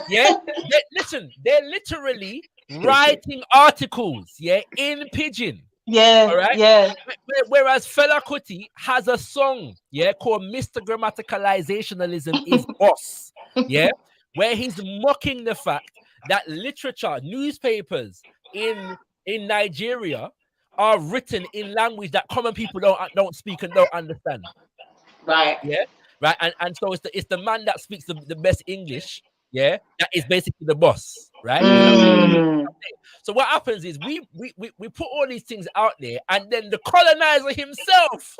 Yeah. They're literally writing articles, yeah, in Pidgin. Yeah. All right. Yeah. Whereas Fela Kuti has a song, yeah, called Mr. Grammaticalizationalism is Boss, yeah, where he's mocking the fact that literature, newspapers in Nigeria are written in language that common people don't speak and don't understand. Right. Yeah. Right. And so it's the man that speaks the best English, yeah, that is basically the boss, right? So what happens is we put all these things out there, and then the colonizer himself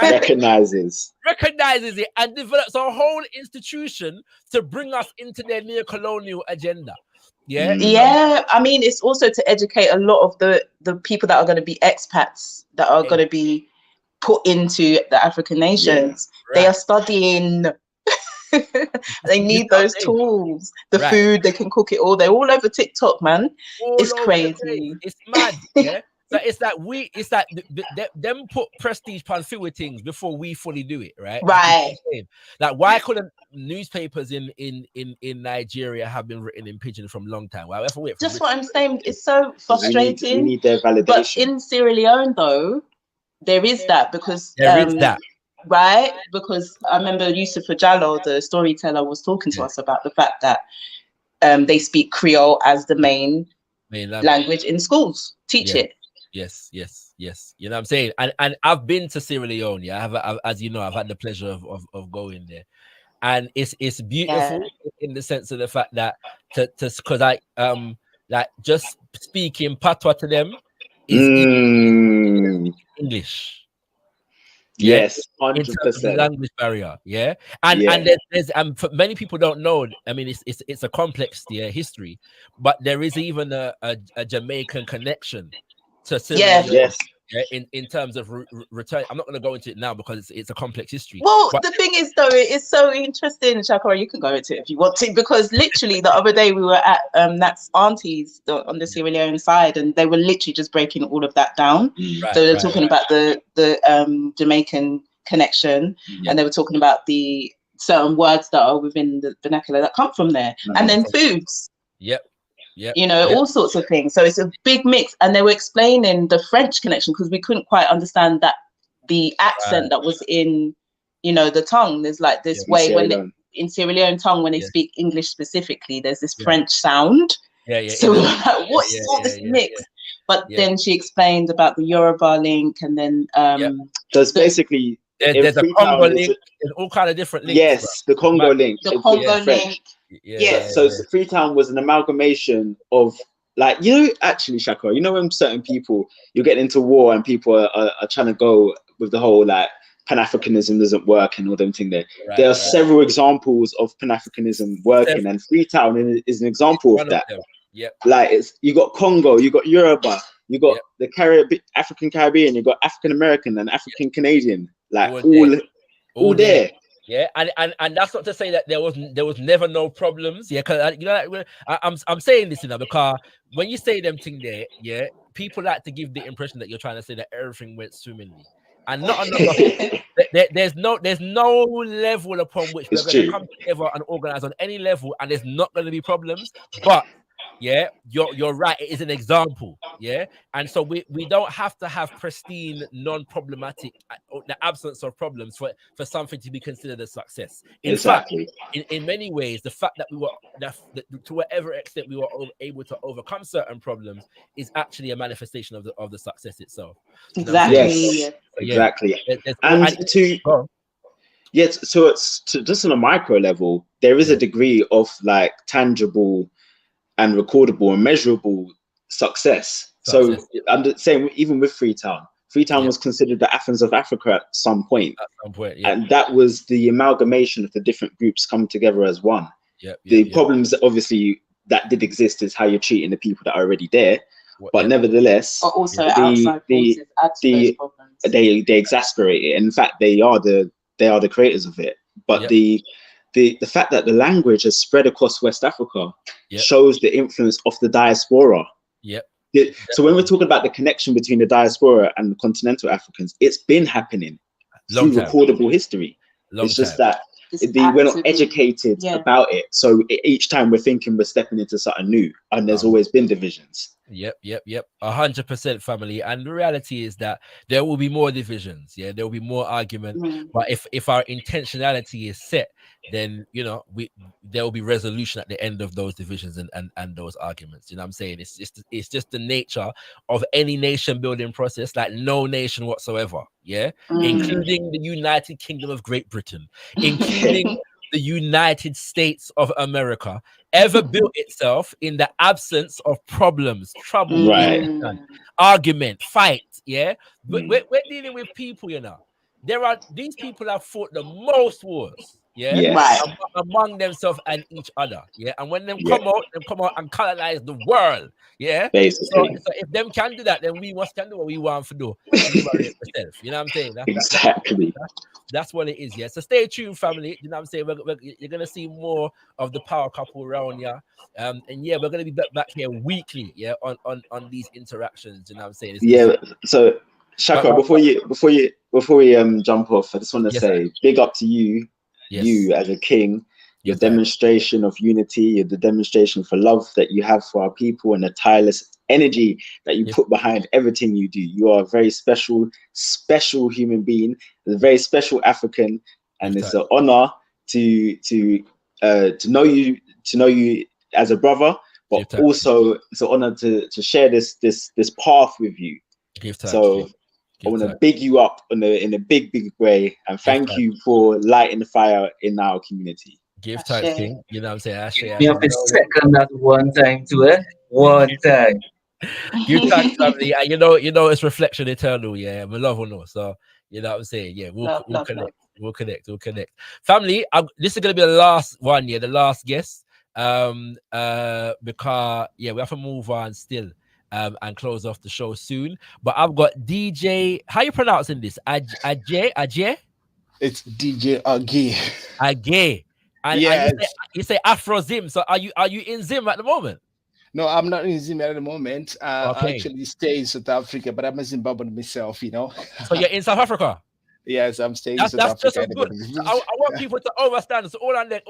recognizes it and develops a whole institution to bring us into their neo-colonial agenda. Yeah. Yeah, I mean, it's also to educate a lot of the people that are going to be expats that are going to be put into the African nations. They are studying. They need those tools, the food, they can cook it all. They're all over TikTok, man. It's crazy. It's mad. Yeah. So it's like them put prestige pan fewer things before we fully do it, right? Right. Like, why couldn't newspapers in Nigeria have been written in pidgin from long time? Why just what I'm saying, it's so frustrating. We need their validation. But in Sierra Leone, though, there is that because there is that. Right, because I remember Yusuf Jallo, the storyteller, was talking to us about the fact that they speak Creole as the main language in schools. Teach it. Yes. You know what I'm saying? And I've been to Sierra Leone. Yeah, I've as you know, I've had the pleasure of going there, and it's beautiful in the sense of the fact that because I like just speaking patois to them is English. Yes, 100% language barrier, and there's many people don't know. I mean, it's a complex history, but there is even a Jamaican connection to Sierra Leone, in terms of return. I'm not going to go into it now because it's a complex history. Well, the thing is, though, it's so interesting, ShakaRa. You can go into it if you want to, because literally the other day we were at Nat's auntie's on the Sierra Leone side, and they were literally just breaking all of that down. So they're talking about the Jamaican connection, and they were talking about the certain words that are within the vernacular that come from there, and then foods. You know, all sorts of things. So it's a big mix. And they were explaining the French connection because we couldn't quite understand that the accent that was in, you know, the tongue. There's like this way when they, in Sierra Leone tongue, when they speak English specifically, there's this French sound. So like, what's all this mix? But then she explained about the Yoruba link, and then so it's basically there's a Congo link. There's all kind of different links. Yes, the Congo link. The Congo link. So Freetown was an amalgamation of, like, you know, actually, ShakaRa, you know, when certain people, you get into war and people are trying to go with the whole like Pan-Africanism doesn't work and all them thing there. There are several examples of Pan-Africanism working, and Freetown is an example of that. Like, you got Congo, you got Yoruba, you got the African Caribbean, you got African American and African Canadian, like all there. Yeah, and that's not to say that there was never no problems. Yeah, because you know, I'm saying this because when you say them thing there, people like to give the impression that you're trying to say that everything went swimmingly, and not there's no level upon which we're going to come together and organize on any level, and there's not going to be problems. But you're right. It is an example. And so we don't have to have pristine, non-problematic, the absence of problems for something to be considered a success. In fact, in many ways, the fact that we were to whatever extent we were able to overcome certain problems is actually a manifestation of the success itself. Exactly. Exactly. So it's just on a micro level, there is a degree of like tangible and recordable and measurable success. So I'm saying, even with Freetown was considered the Athens of Africa at some point. And that was the amalgamation of the different groups come together as one. The problems obviously that did exist is how you're treating the people that are already there, but nevertheless, but also outside forces add to those problems. They exasperate it. In fact, they are the creators of it. But the fact that the language has spread across West Africa shows the influence of the diaspora. So when we're talking about the connection between the diaspora and the continental Africans, it's been happening through recordable history. It's just that we're not educated about it. So each time we're thinking we're stepping into something new, and there's always been divisions. 100% family. And the reality is that there will be more divisions. There will be more argument. But if our intentionality is set, then, you know, there will be resolution at the end of those divisions and those arguments. You know what I'm saying? It's just the nature of any nation building process, like no nation whatsoever. Including the United Kingdom of Great Britain, including the United States of America, ever built itself in the absence of problems, trouble, argument, fight. We're dealing with people, you know. these people have fought the most wars, yeah, Yes. among themselves and each other, yeah. And when them Yeah. come out and colonize the world, yeah. So Basically. if them can do that, then we must can do what we want to do. Liberate ourselves, you know what I'm saying? Exactly. That's what it is, yeah. So stay tuned, family. You know what I'm saying? You're gonna see more of the power couple around here. And yeah, we're gonna be back here weekly, yeah, on these interactions. You know what I'm saying? Yeah. So ShakaRa, before we jump off, I just want to say big up to you, you as a king. Your demonstration of unity, the demonstration for love that you have for our people, and the tireless energy that you put behind everything you do. You are a very special human being, a very special African, and it's an honor to know you as a brother, but also it's an honor to share this path with you. So I want to big you up in a big way, and thank you for lighting the fire in our community. Give thanks, King. You know what I'm saying? Give me up a second that one time to it. One time. Give thanks, family. And you know, it's reflection eternal. Yeah, we love or no. So you know what I'm saying? Yeah, we'll connect. We'll connect. Family, this is gonna be the last one. Yeah, the last guest. Because we have to move on still. And close off the show soon. But I've got DJ. How you pronouncing this? Ajay? It's DJ Agay. Agay. And you say Afro Zim. So are you in Zim at the moment? No, I'm not in Zim at the moment. I actually stay in South Africa, but I'm a Zimbabwean myself, you know. So you're in South Africa? Yes, I'm staying in South Africa. That's just good. I want people to understand. So all on there,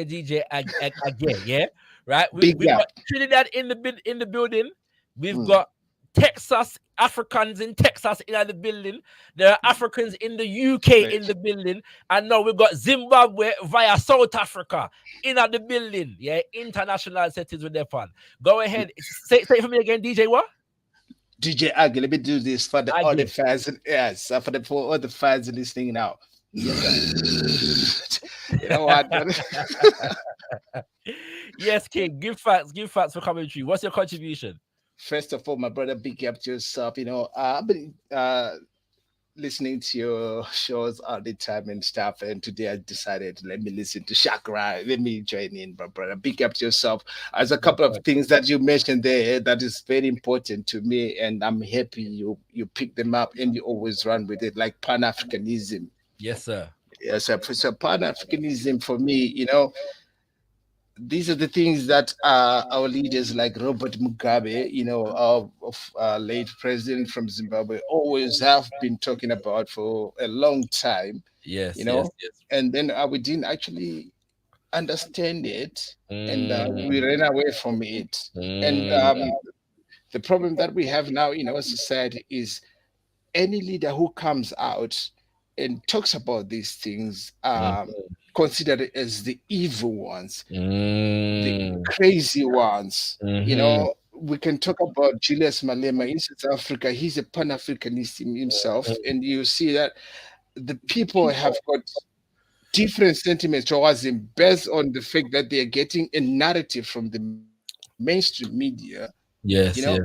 DJ Agay, yeah? Right? We've got Trinidad in the building. We've got Texas, Africans in Texas in the building. There are Africans in the UK in the building. And now we've got Zimbabwe via South Africa in the building. Yeah, international settings with their fun. Go ahead. Say it for me again, DJ what? DJ Agay, let me do this for the other fans. Yes, for all the fans listening now. Yes. You know what? Yes, King. Give facts for commentary. What's your contribution? First of all, my brother, big up to yourself. You know, I've been listening to your shows all the time and stuff, and today I decided let me listen to ShakaRa. Let me join in, my brother. Big up to yourself. There's a couple of things that you mentioned there that is very important to me, and I'm happy you pick them up and you always run with it, like Pan-Africanism. Yes, sir. Yes, sir. So Pan-Africanism for me, you know, these are the things that our leaders like Robert Mugabe, you know, late president from Zimbabwe, always have been talking about for a long time. Yes, you know, yes. And then we didn't actually understand it, and we ran away from it. And the problem that we have now in our society is any leader who comes out and talks about these things considered as the evil ones, the crazy ones. You know, we can talk about Julius Malema in South Africa. He's a Pan-Africanist himself, and you see that the people have got different sentiments towards him based on the fact that they are getting a narrative from the mainstream media. Yes, you know,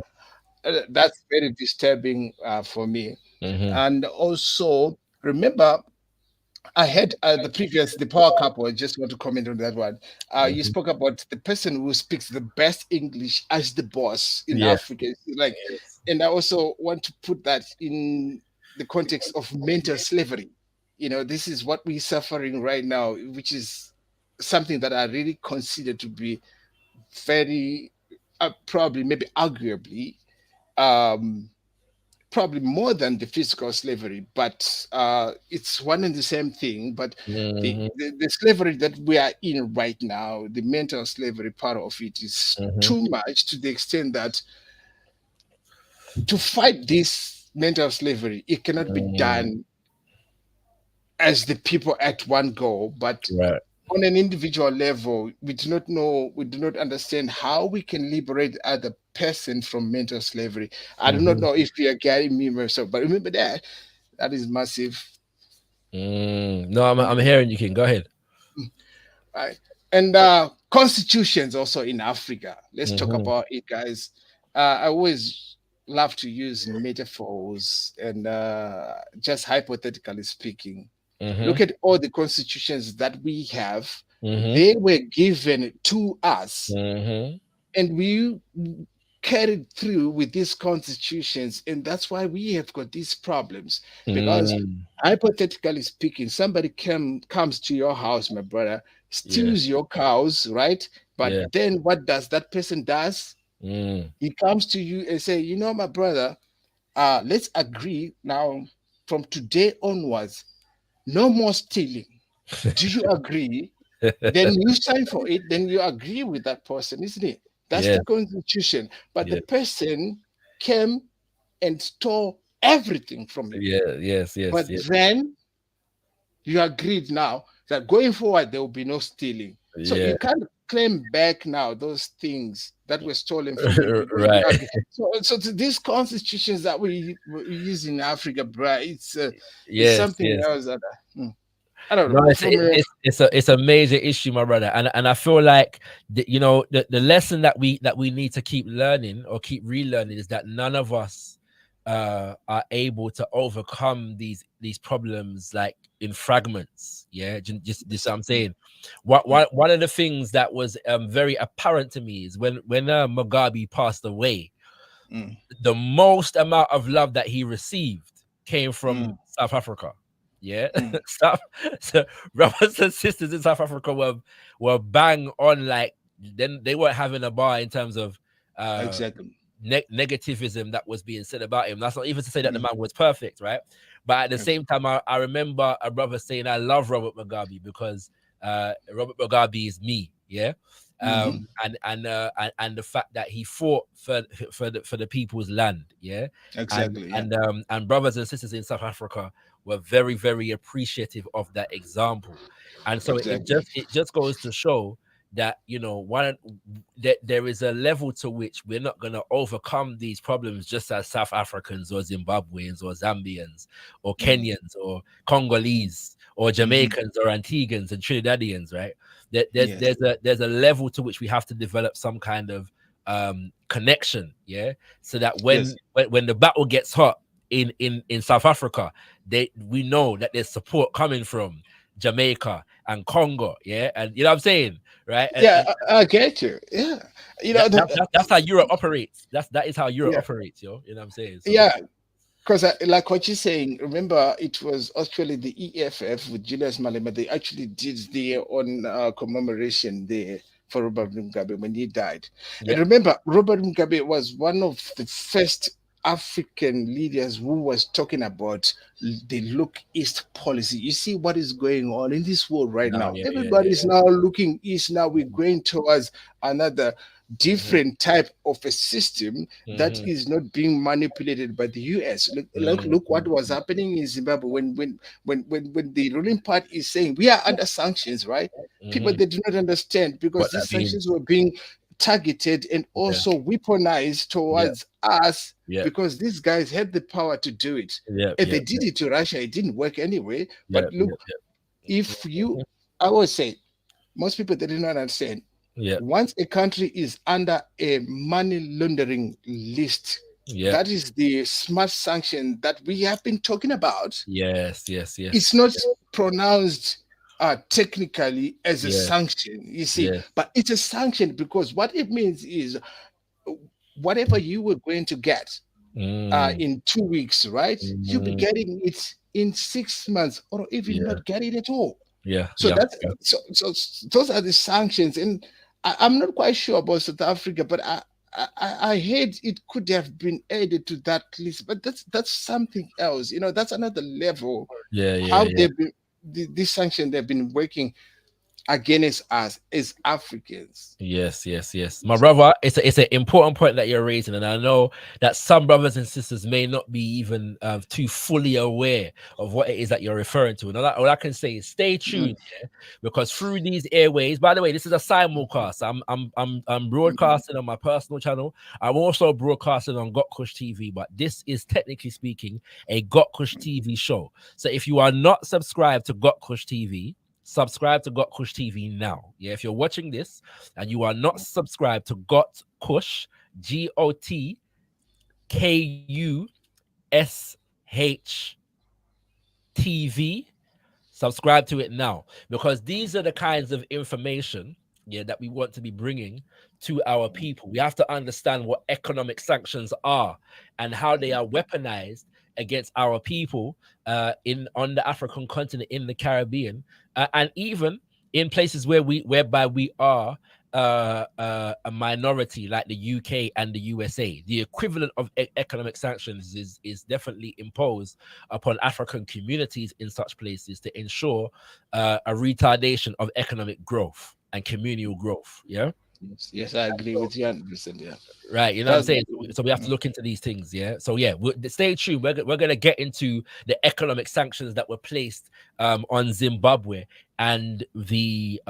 that's very disturbing for me. And also, remember, I had the power couple. I just want to comment on that one. You spoke about the person who speaks the best English as the boss in Africa. Like, and I also want to put that in the context of mental slavery. You know, this is what we're suffering right now, which is something that I really consider to be very, probably, maybe arguably, probably more than the physical slavery, but it's one and the same thing. But the slavery that we are in right now, the mental slavery part of it is too much, to the extent that to fight this mental slavery, it cannot be done as the people at one go, but on an individual level, we do not understand how we can liberate other person from mental slavery. I do not know if you are getting me myself, but remember that is massive. No, I'm hearing you, King. Go ahead. Right. And constitutions also in Africa. Let's talk about it, guys. I always love to use metaphors and just hypothetically speaking. Look at all the constitutions that we have. They were given to us, and we carried through with these constitutions, and that's why we have got these problems. Because hypothetically speaking, somebody comes to your house, my brother, steals your cows, right? But then what does that person does? He comes to you and say, you know, my brother, let's agree now from today onwards, no more stealing. Do you agree? Then you sign for it, then you agree with that person, isn't it? That's the constitution. But the person came and stole everything from you. But then you agreed now that going forward there will be no stealing. So you can't claim back now those things that were stolen from you. Right. So these constitutions that we use in Africa, bro, it's something else that I don't know. No, it's a major issue, my brother, and I feel like the lesson that we need to keep learning or keep relearning is that none of us are able to overcome these problems like in fragments. Just what I'm saying. One of the things that was very apparent to me is when Mugabe passed away, the most amount of love that he received came from South Africa. So brothers and sisters in South Africa were bang on, like then they weren't having a bar in terms of negativism that was being said about him. That's not even to say that the man was perfect, right? But at the same time, I remember a brother saying, I love Robert Mugabe because Robert Mugabe is me, and the fact that he fought for the people's land, and brothers and sisters in South Africa were very, very appreciative of that example. And so it just goes to show that, that there is a level to which we're not going to overcome these problems just as South Africans or Zimbabweans or Zambians or Kenyans or Congolese or Jamaicans or Antiguans and Trinidadians, right? There's a level to which we have to develop some kind of connection, so that when the battle gets hot in South Africa, we know that there's support coming from Jamaica and Congo, and you know what I'm saying, right? I get you. That's how Europe operates. That is how Europe operates, you know what I'm saying? So, because like what you're saying, remember it was actually the EFF with Julius Malema. They actually did their own commemoration there for Robert Mugabe when he died. And remember, Robert Mugabe was one of the first African leaders who was talking about the look east policy. You see what is going on in this world right now. Everybody's now looking east. Now we're going towards another different type of a system that is not being manipulated by the US. Look what was happening in Zimbabwe when the ruling party is saying we are under sanctions, right? People, they do not understand because these sanctions were being targeted and also weaponized towards us because these guys had the power to do it. And they did it to Russia. It didn't work anyway. But look, if you, I would say, most people, they do not understand. Once a country is under a money laundering list, that is the smart sanction that we have been talking about. It's not pronounced technically as a sanction, you see, but it's a sanction because what it means is whatever you were going to get in 2 weeks, right? You'll be getting it in 6 months or even not getting it at all. So those are the sanctions, and I'm not quite sure about South Africa, but I heard it could have been added to that list, but that's something else. That's another level. How they've been. This sanction they've been working against us as Africans. Yes. My brother, it's an important point that you're raising, and I know that some brothers and sisters may not be even too fully aware of what it is that you're referring to. And all I can say is stay tuned, because through these airways. By the way, this is a simulcast. I'm broadcasting on my personal channel. I'm also broadcasting on gotkushTV, but this is technically speaking a gotkushTV show. So if you are not subscribed to gotkushTV, subscribe to gotkushTV now. If you're watching this and you are not subscribed to gotkush, GOTKUSH, gotkushTV. Subscribe to it now, because these are the kinds of information, that we want to be bringing to our people. We have to understand what economic sanctions are and how they are weaponized against our people on the African continent, in the Caribbean, and even in places whereby we are a minority, like the UK and the USA. The equivalent of economic sanctions is definitely imposed upon African communities in such places to ensure a retardation of economic growth and communal growth. Yeah. Yes, I agree with you 100%. Yeah. Right, you know what I'm saying? So we have to look into these things, yeah. So yeah, stay tuned. We're gonna get into the economic sanctions that were placed on Zimbabwe and the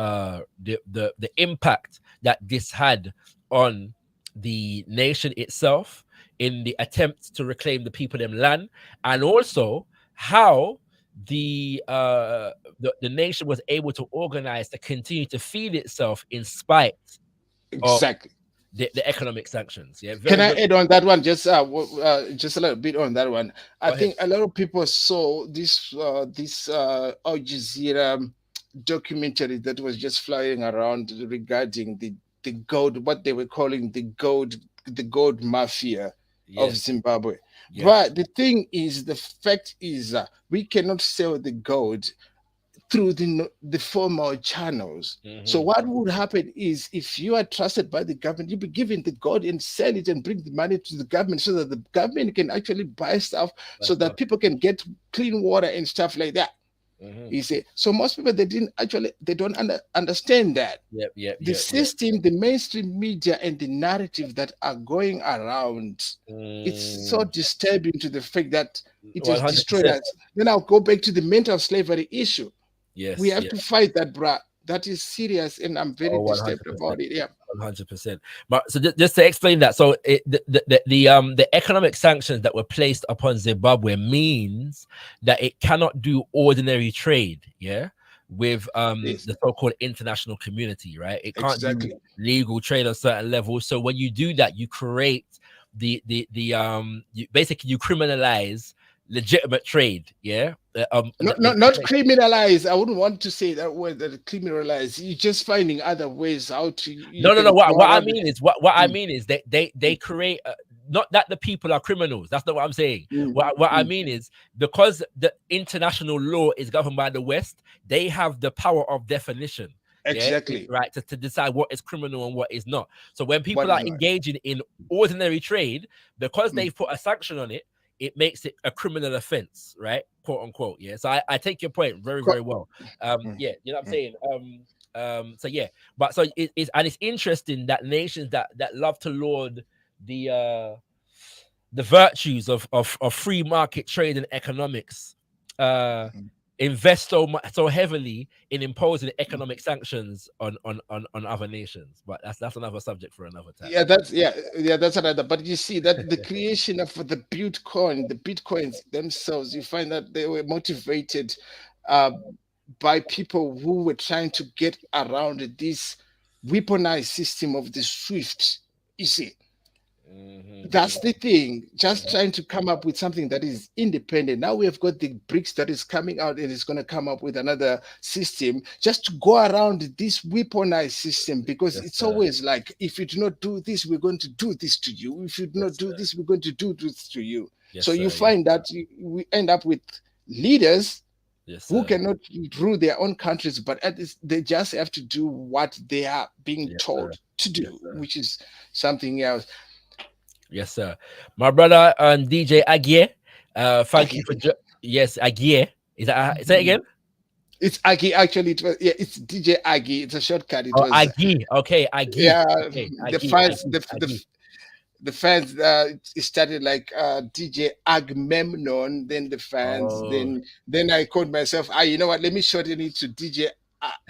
impact that this had on the nation itself in the attempt to reclaim the people them land, and also how the nation was able to organize to continue to feed itself in spite exactly of the economic sanctions. Yeah. Can I add on that one? Just a little bit on that one. I think a lot of people saw this Al Jazeera documentary that was just flying around regarding the gold, what they were calling the gold mafia of Zimbabwe. Yes. But the thing is, the fact is, we cannot sell the gold through the formal channels. So what would happen is, if you are trusted by the government, you be given the gold and sell it and bring the money to the government, so that the government can actually buy stuff, so that people can get clean water and stuff like that. You see, so most people, they don't understand that. The system, the mainstream media and the narrative that are going around, it's so disturbing to the fact that it has destroyed us. Then I'll go back to the mental slavery issue. Yes, we have to fight that, bruh. That is serious, and I'm very disturbed about it. Yeah, 100%. But so just to explain that, so the economic sanctions that were placed upon Zimbabwe means that it cannot do ordinary trade, with the so-called international community, right? It can't do legal trade on certain levels. So when you do that, you create you criminalize legitimate trade, not criminalize. I wouldn't want to say that word, that criminalize. You're just finding other ways how to. No. What I mean is, what I mean is that they create. Not that the people are criminals. That's not what I'm saying. What I mean is, because the international law is governed by the West, they have the power of definition. Exactly. Right, to decide what is criminal and what is not. So when people are engaging in ordinary trade, because they put a sanction on it, it makes it a criminal offense, right? Quote unquote. Yeah. So I take your point very, very well. Yeah, you know what I'm saying? So yeah, but so it's interesting that nations that love to laud the virtues of free market trade and economics invest so heavily in imposing economic sanctions on other nations. But that's another subject for another time. That's another. But you see that the creation of the bitcoins themselves, you find that they were motivated by people who were trying to get around this weaponized system of the SWIFT. You see. That's the thing, just trying to come up with something that is independent. Now we have got the BRICS that is coming out, and it's going to come up with another system just to go around this weaponized system, because it's always like, if you do not do this, we're going to do this to you. If you do not do this, we're going to do this to you. So you find that we end up with leaders who cannot rule their own countries, but at this, they just have to do what they are being told to do, which is something else. Yes, sir. My brother DJ Agie, thank you for Agie. Is that say it again? It's Agie, actually. It's DJ Agie. It's a shortcut. Agie. Okay, Agie. Yeah, okay, the fans it started like DJ Agamemnon, then the fans, then I called myself, you know what, let me shorten it to DJ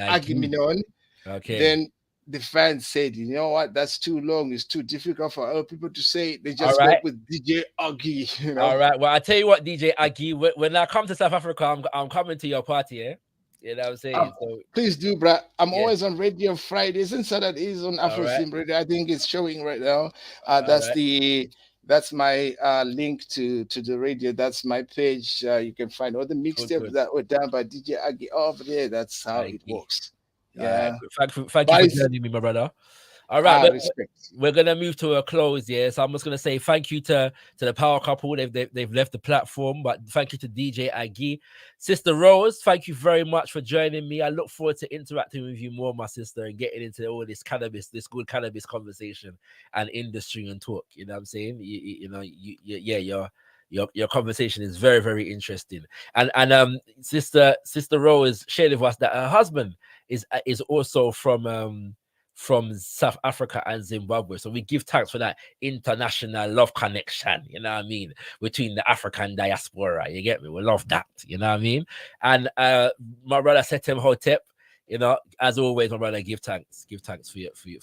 Agamemnon. Okay. Then the fans said, you know what, that's too long, it's too difficult for other people to say. They just went with DJ Aggie. You know? All right. Well, I tell you what, DJ Aggie, when I come to South Africa, I'm coming to your party, You know what I'm saying? So please do, bro. I'm always on radio Fridays and Saturdays on Afro Sim Radio. I think it's showing right now. That's That's my link to the radio. That's my page. You can find all the mixtapes that were done by DJ Aggie over there. That's how it works. Yeah. Thank you for joining me, my brother. All right, we're gonna move to a close, yeah. So I'm just gonna say thank you to the power couple. They've left the platform, but thank you to DJ Aggie, Sister Rose. Thank you very much for joining me. I look forward to interacting with you more, my sister, and getting into all this cannabis, this good cannabis conversation and industry and talk. You know what I'm saying? Your conversation is very, very interesting. And Sister Rose shared with us that her husband is also from South Africa and Zimbabwe. So we give thanks for that international love connection, you know what I mean, between the African diaspora. You get me? We love that, you know what I mean? And my brother Setem Hotep, you know, as always, my brother, give thanks for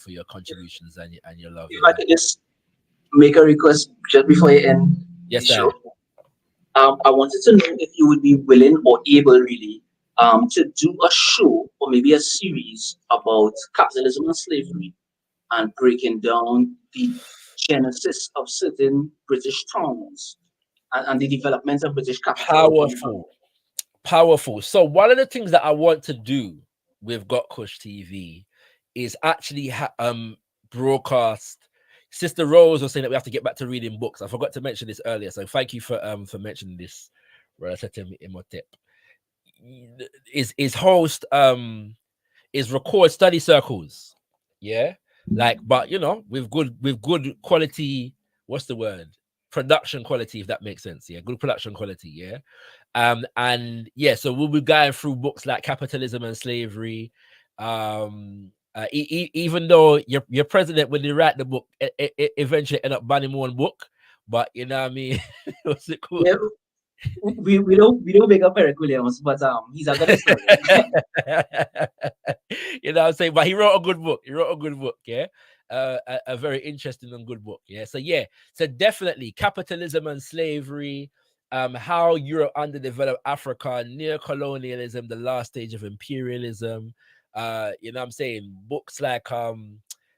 your contributions and your love. If I could just make a request just before you end the show. I wanted to know if you would be willing or able, really, to do a show or maybe a series about capitalism and slavery and breaking down the genesis of certain British towns and the development of British capital. Powerful. So one of the things that I want to do with gotkushTV is actually broadcast. Sister Rose was saying that we have to get back to reading books. I forgot to mention this earlier, so thank you for mentioning this. Is host is record study circles, yeah, like, but you know, with good quality, what's the word, production quality, if that makes sense. Yeah, good production quality. Yeah. And yeah, so we'll be going through books like Capitalism and Slavery. Even though your president, when they write the book, it eventually end up banning one book, but you know what I mean. What's it called? Yeah. We don't make up Eric Williams, but he's a good story. You know what I'm saying? But he wrote a good book. Yeah. A very interesting and good book. Yeah. So definitely Capitalism and Slavery, how Europe underdeveloped Africa, neo-colonialism, the last stage of imperialism. You know what I'm saying? Books like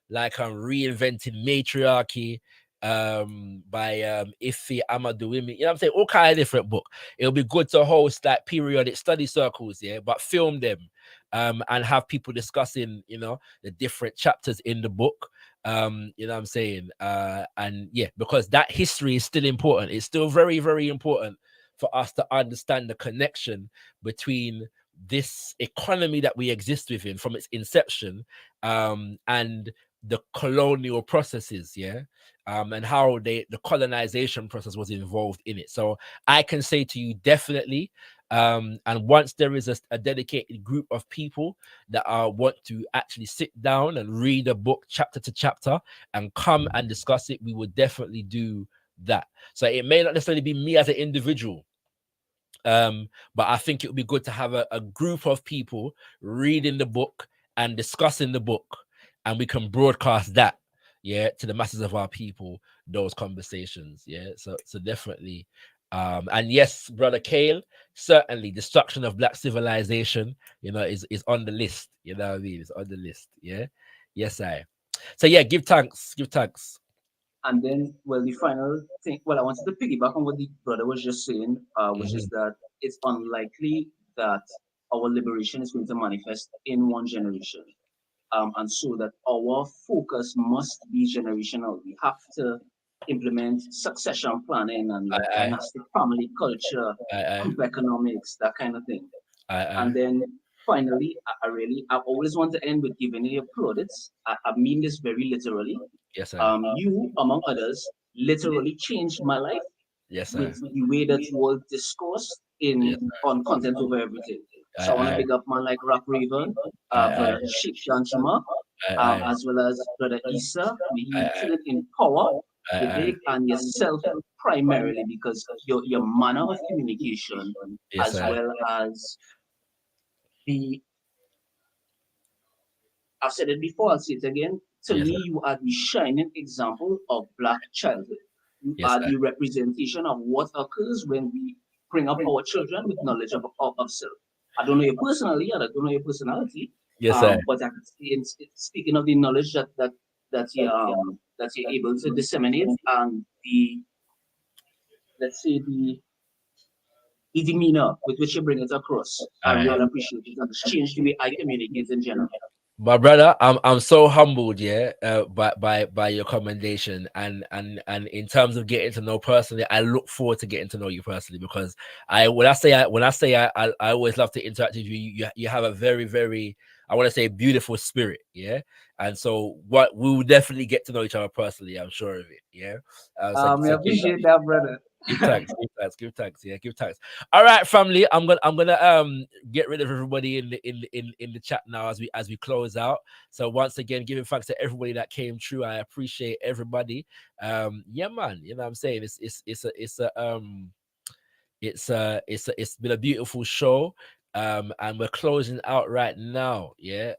Reinventing Matriarchy, by Ife Amadouimi, you know what I'm saying? All kind of different book. It'll be good to host like periodic study circles, yeah, but film them and have people discussing, you know, the different chapters in the book. You know what I'm saying? And yeah, because that history is still important. It's still very, very important for us to understand the connection between this economy that we exist within from its inception and the colonial processes, yeah, and how the colonization process was involved in it. So I can say to you, definitely, and once there is a dedicated group of people that want to actually sit down and read a book chapter to chapter and come and discuss it, we would definitely do that. So it may not necessarily be me as an individual, but I think it would be good to have a group of people reading the book and discussing the book, and we can broadcast that, yeah, to the masses of our people, those conversations, yeah. So definitely, and yes, brother Kale, certainly destruction of Black civilization, you know, is on the list. You know what I mean? It's on the list, yeah. Yes, so yeah, give thanks. And then, well, the final thing, well, I wanted to piggyback on what the brother was just saying, which is that it's unlikely that our liberation is going to manifest in one generation. And so that our focus must be generational. We have to implement succession planning and dynastic family culture, group economics, that kind of thing. And then finally, I always want to end with giving you plaudits. I mean this very literally. Yes, you, among others, literally changed my life. Yes, with the way that you all discourse on content over everything. So I want to pick up man like Rap Raven, brother Sheikh Danchuma, as well as brother Issa. We feel it in power, and yourself primarily because your manner of communication, as well as I've said it before, I'll say it again. To me, you are the shining example of Black childhood. You are the representation of what occurs when we bring up our children with knowledge of self. I don't know you personally, I don't know your personality. Yes, sir. But I can see, speaking of the knowledge that that you're able to disseminate, and the demeanor with which you bring it across. I really appreciate it. It's changed the way I communicate in general. My brother, I'm so humbled, yeah, by your commendation, and in terms of getting to know personally, I look forward to getting to know you personally, because when I say I always love to interact with you. You have a very, very, I want to say, beautiful spirit, yeah, and so what we will definitely get to know each other personally. I'm sure of it, yeah. I appreciate that, brother. Give thanks, yeah, give thanks. All right, family, I'm gonna get rid of everybody in the chat now as we close out. So once again, giving thanks to everybody that came through. I appreciate everybody. Yeah, man, you know what I'm saying? It's been a beautiful show. And we're closing out right now, yeah.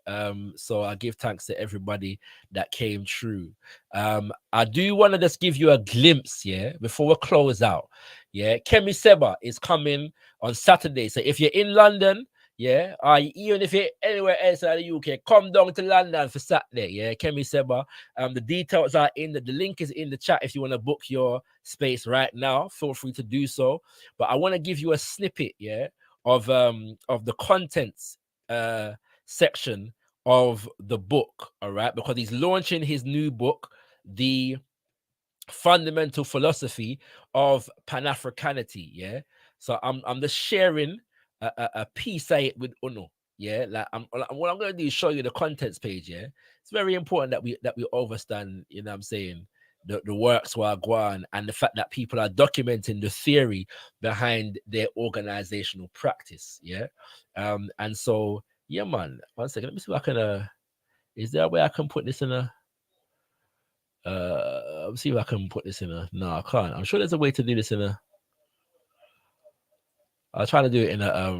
So I give thanks to everybody that came through. I do want to just give you a glimpse, yeah, before we close out. Yeah, Kemi Seba is coming on Saturday. So if you're in London, yeah, or even if you're anywhere else in the UK, come down to London for Saturday. Yeah, Kemi Seba. The details are the link is in the chat. If you want to book your space right now, feel free to do so. But I want to give you a snippet, yeah, of the contents section of the book, all right, because he's launching his new book, The Fundamental Philosophy of Pan-Africanity, yeah. So I'm just sharing a piece of it with Uno, yeah. Like what I'm going to do is show you the contents page, yeah. It's very important that we understand, you know what I'm saying, the works were going, and the fact that people are documenting the theory behind their organizational practice, yeah. And so, yeah, man, one second, let me see if I can is there a way I can put this in a let's see if I can put this in a, no, I can't. I'm sure there's a way to do this in a, I'll try to do it in a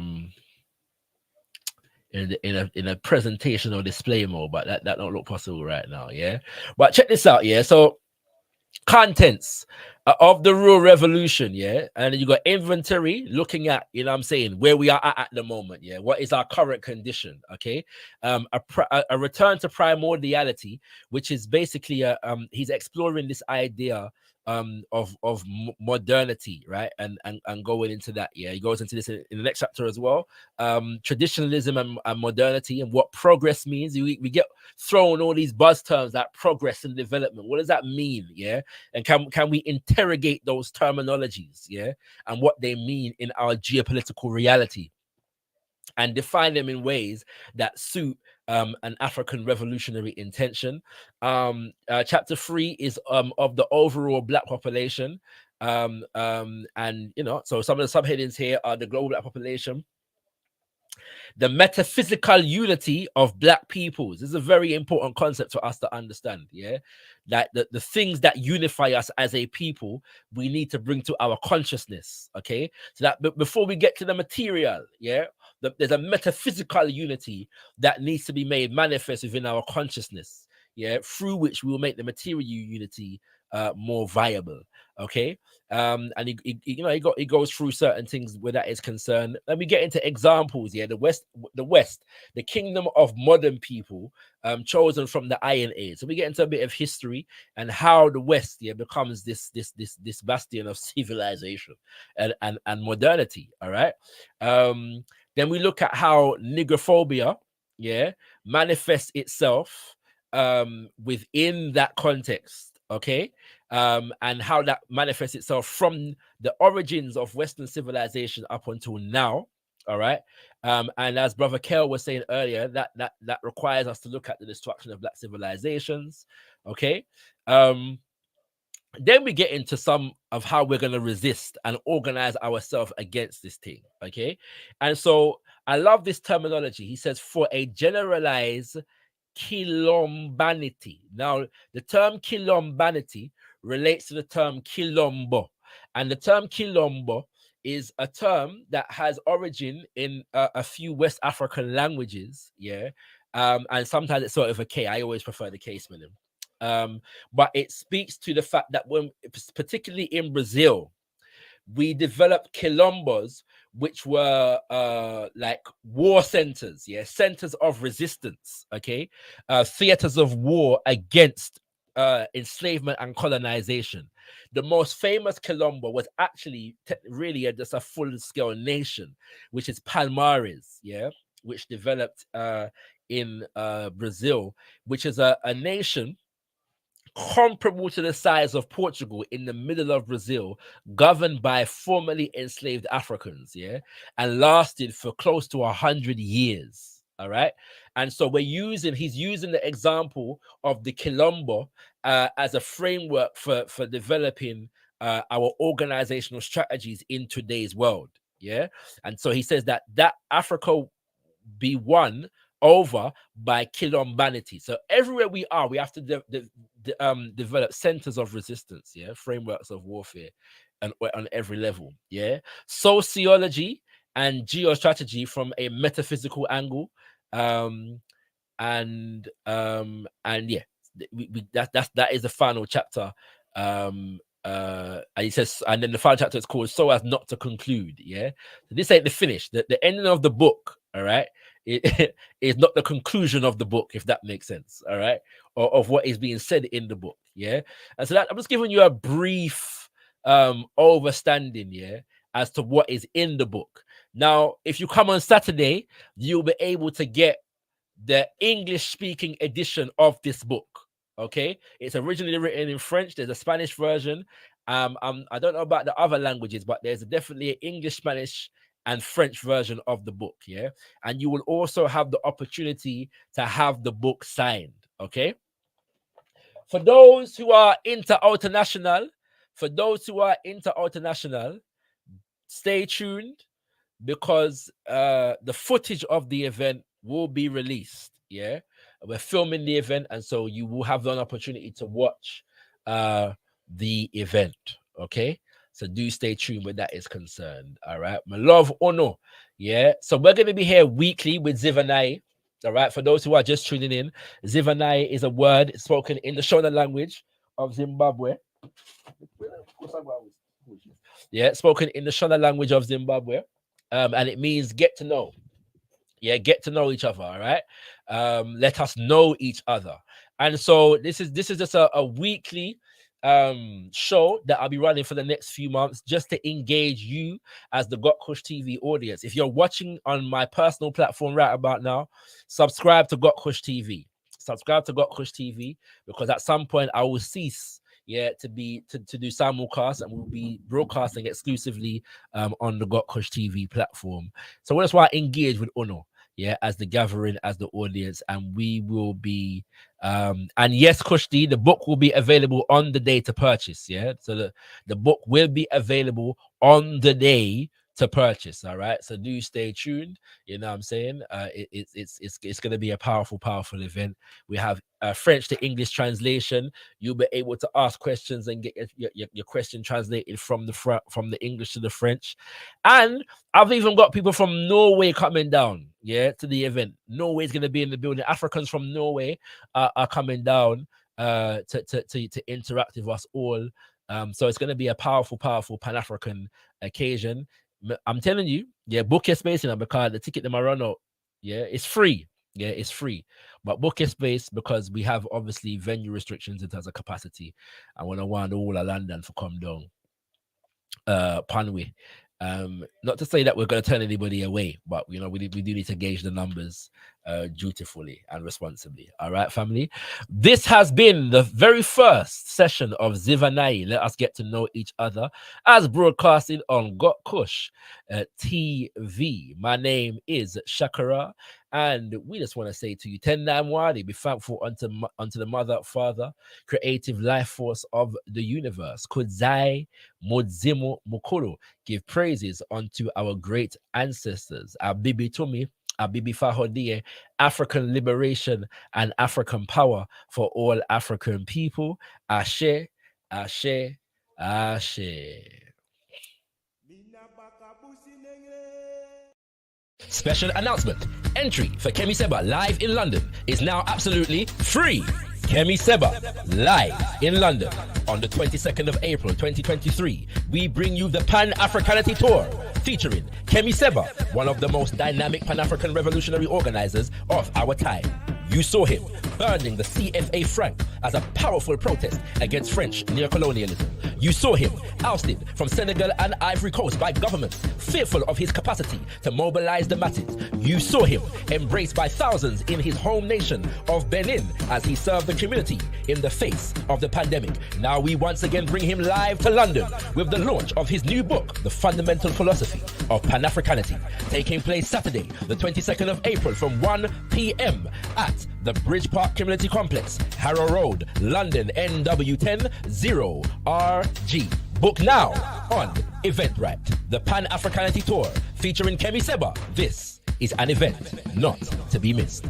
in a presentation or display mode, but that don't look possible right now, yeah. But check this out, yeah. So contents of the rural revolution, yeah, and you got inventory, looking at, you know what I'm saying, where we are at the moment, yeah, what is our current condition, okay. A return to primordiality, which is basically he's exploring this idea of modernity, right, and going into that, yeah. He goes into this in the next chapter as well. Traditionalism and modernity, and what progress means. We get thrown all these buzz terms like progress and development. What does that mean, yeah? And can we interrogate those terminologies, yeah, and what they mean in our geopolitical reality, and define them in ways that suit an African revolutionary intention. Chapter 3 is of the overall Black population, and you know, so some of the subheadings here are the global Black population, the metaphysical unity of Black peoples. This is a very important concept for us to understand, yeah, that the things that unify us as a people, we need to bring to our consciousness, okay. So that before we get to the material, yeah, there's a metaphysical unity that needs to be made manifest within our consciousness, yeah, through which we will make the material unity more viable, okay. And he goes through certain things where that is concerned. Let me get into examples. Yeah, the West, the kingdom of modern people, chosen from the Iron Age. So we get into a bit of history and how the West, yeah, becomes this bastion of civilization and modernity. All right. Then we look at how nigrophobia, yeah, manifests itself within that context, okay, and how that manifests itself from the origins of Western civilization up until now. All right. And as Brother Kel was saying earlier, that requires us to look at the destruction of Black civilizations. Okay. Then we get into some of how we're going to resist and organize ourselves against this thing. Okay. And so I love this terminology. He says, for a generalized kilombanity. Now, the term kilombanity relates to the term kilombo. And the term kilombo is a term that has origin in a few West African languages. Yeah. And sometimes it's sort of a K. I always prefer the K spelling. But it speaks to the fact that when, particularly in Brazil, we developed quilombos, which were like war centers, yeah, centers of resistance, okay, theaters of war against enslavement and colonization. The most famous Quilombo was actually really just a full-scale nation, which is Palmares, yeah, which developed in Brazil, which is a nation comparable to the size of Portugal in the middle of Brazil, governed by formerly enslaved Africans, yeah, and lasted for close to 100 years. All right. And so he's using the example of the Quilombo as a framework for developing our organizational strategies in today's world. Yeah. And so he says that Africa be won over by Quilombanity. So everywhere we are, we have to develop centers of resistance, yeah, frameworks of warfare, and on every level, yeah. Sociology and geostrategy from a metaphysical angle, and yeah, that is the final chapter. And he says, and then the final chapter is called "So as Not to Conclude." Yeah, so this ain't the finish. The ending of the book, all right, it is not the conclusion of the book, if that makes sense, all right, or of what is being said in the book. Yeah, and so that I'm just giving you a brief overstanding, yeah, as to what is in the book. Now, if you come on Saturday, you'll be able to get the English-speaking edition of this book. Okay, it's originally written in French. There's a Spanish version. I don't know about the other languages, but there's definitely an English, Spanish, and French version of the book. Yeah, and you will also have the opportunity to have the book signed. Okay, for those who are international, stay tuned, because the footage of the event will be released. Yeah, we're filming the event, and so you will have an opportunity to watch the event. Okay, so do stay tuned when that is concerned. All right, my love, Ono. Yeah, so we're going to be here weekly with ZIVANAYI. All right, for those who are just tuning in, ZIVANAYI is a word spoken in the Shona language of Zimbabwe. Yeah, spoken in the Shona language of Zimbabwe, and it means get to know. Yeah, get to know each other. All right, let us know each other. And so this is just a weekly show that I'll be running for the next few months, just to engage you as the gotkushTV audience. If you're watching on my personal platform right about now, subscribe to gotkushTV. Subscribe to gotkushTV, because at some point I will cease to do simulcast, and we'll be broadcasting exclusively on the gotkushTV platform. So that's why I engage with Uno, as the gathering, as the audience, and we will be and yes, Kushti, the book will be available on the day to purchase. So the book will be available on the day to purchase. All right, so do stay tuned. You know what I'm saying? It's going to be a powerful event. We have French to English translation. You'll be able to ask questions and get your question translated from the English to the French. And I've even got people from Norway coming down to the event. Norway is going to be in the building. Africans from Norway are coming down to interact with us all. So it's going to be a powerful Pan-African occasion. I'm telling you, book your space in because the ticket them run out. It's free. It's free, but book your space, because we have obviously venue restrictions in terms of capacity. I want all of London to come down. Panwe. Not to say that we're going to turn anybody away, but we do need to gauge the numbers dutifully and responsibly. All right, family. This has been the very first session of ZIVANAYI. Let us get to know each other, as broadcasted on GotKush TV. My name is ShakaRa, and we just want to say to you, Tendam Wadi, be thankful unto the Mother, Father, creative life force of the universe. Kudzai Mudzimu Mukulu. Give praises unto our great ancestors. Abibi Tumi, Abibi Fahodie, African liberation and African power for all African people. Ashe, Ashe, Ashe. Special announcement. Entry for Kemi Seba live in London is now absolutely free. Kemi Seba live in London on the 22nd of April 2023. We bring you the Pan-Africanity Tour, featuring Kemi Seba, one of the most dynamic Pan-African revolutionary organizers of our time. You saw him burning the CFA franc as a powerful protest against French neocolonialism. You saw him ousted from Senegal and Ivory Coast by governments fearful of his capacity to mobilize the masses. You saw him embraced by thousands in his home nation of Benin as he served the community in the face of the pandemic. Now we once again bring him live to London with the launch of his new book, The Fundamental Philosophy of Pan-Africanity, taking place Saturday, the 22nd of April from 1 p.m. at the Bridge Park Community Complex, Harrow Road, London, NW10 0RG. Book now on Eventbrite. The Pan-Africanity Tour featuring Kemi Seba. This is an event not to be missed.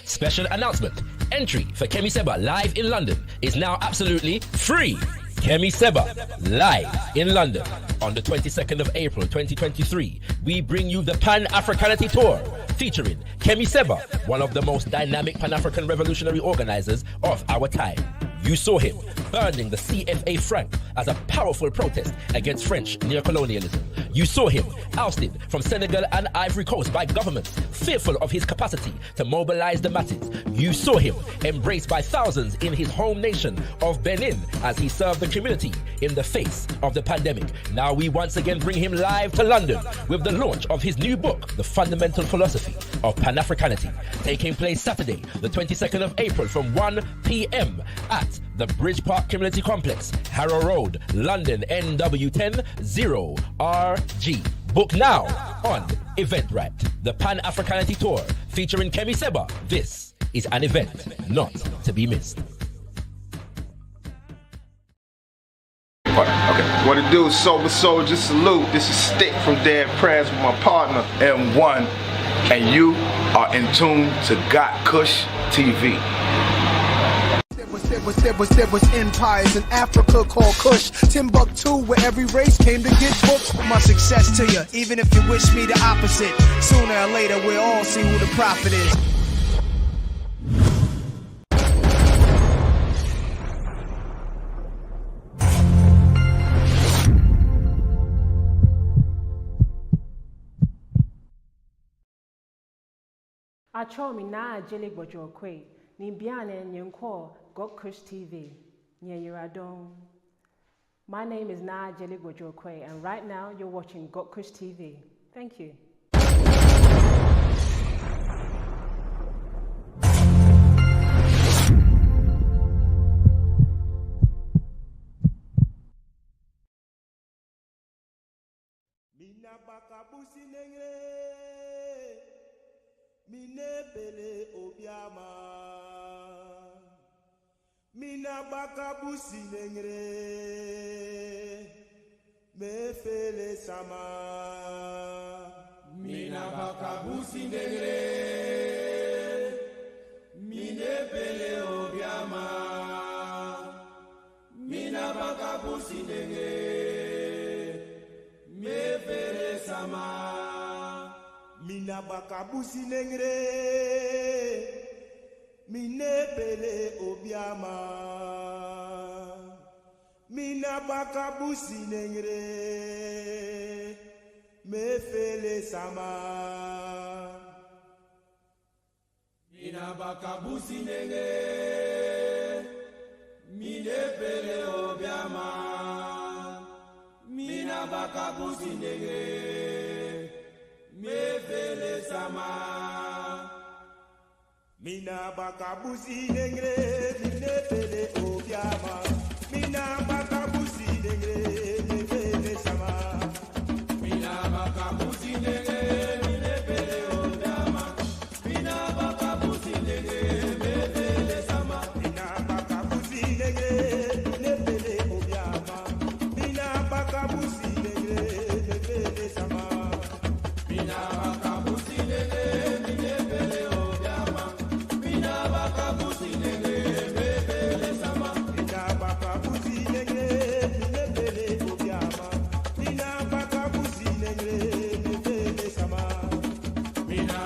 Special announcement. Entry for Kemi Seba live in London is now absolutely free. Kemi Seba live in London on the 22nd of April 2023. We bring you the Pan-Africanity Tour featuring Kemi Seba, one of the most dynamic Pan-African revolutionary organizers of our time. You saw him burning the CFA franc as a powerful protest against French neocolonialism. You saw him ousted from Senegal and Ivory Coast by governments fearful of his capacity to mobilize the masses. You saw him embraced by thousands in his home nation of Benin as he served the community in the face of the pandemic. Now we once again bring him live to London with the launch of his new book, The Fundamental Philosophy of Pan-Africanity, taking place Saturday, the 22nd of April from 1 p.m. at the Bridge Park Community Complex, Harrow Road, London, NW10 0RG. Book now on Eventbrite. The Pan-Africanity Tour featuring Kemi Seba. This is an event not to be missed. Okay, what it do, Sober Soldier, salute. This is Stick from Dead Prayers with my partner, M1, and you are in tune to gotkushTV. There was empires in Africa called Kush, Timbuktu, where every race came to get booked. My success to you, even if you wish me the opposite. Sooner or later, we'll all see who the prophet is. Achomi na jeli bojo kwe ni biane nyenko gotkushTV nyeyiradon. My name is Na Jeli Bojo Kwe, and right now you're watching gotkushTV. Thank you. Mina bakabusi nengre, mine bele obiama. Mina bakabusi nengre, me fele sama. Mina bakabusi nengre, mine bele obiama. Mina bakabusi nengre, me fele sama. Mina bakabusi nengre, mine pele obiama. Mina bakabusi nengre, me fele sama. Mina bakabusi nengre, mine pele obiama. Mina bakabusi nengre, me fele sama. Mina bakabusi nengre, mine pele obiama. Mina bakabusi nengre, me fele sama. Mina bakabusi nengre, mine pele obiama. Mina bakabusi nengre, me fele sama. Mina bakabusi nengre, mine pele obiama. Mina bakabusi nengre, me fele sama. Mina bakabusi nengre, mine pele obiama. Mina bakabusi nengre, me fele sama. Mina bakabusi nengre, mine pele obiama. Mina bakabusi nengre, me fele sama. Mina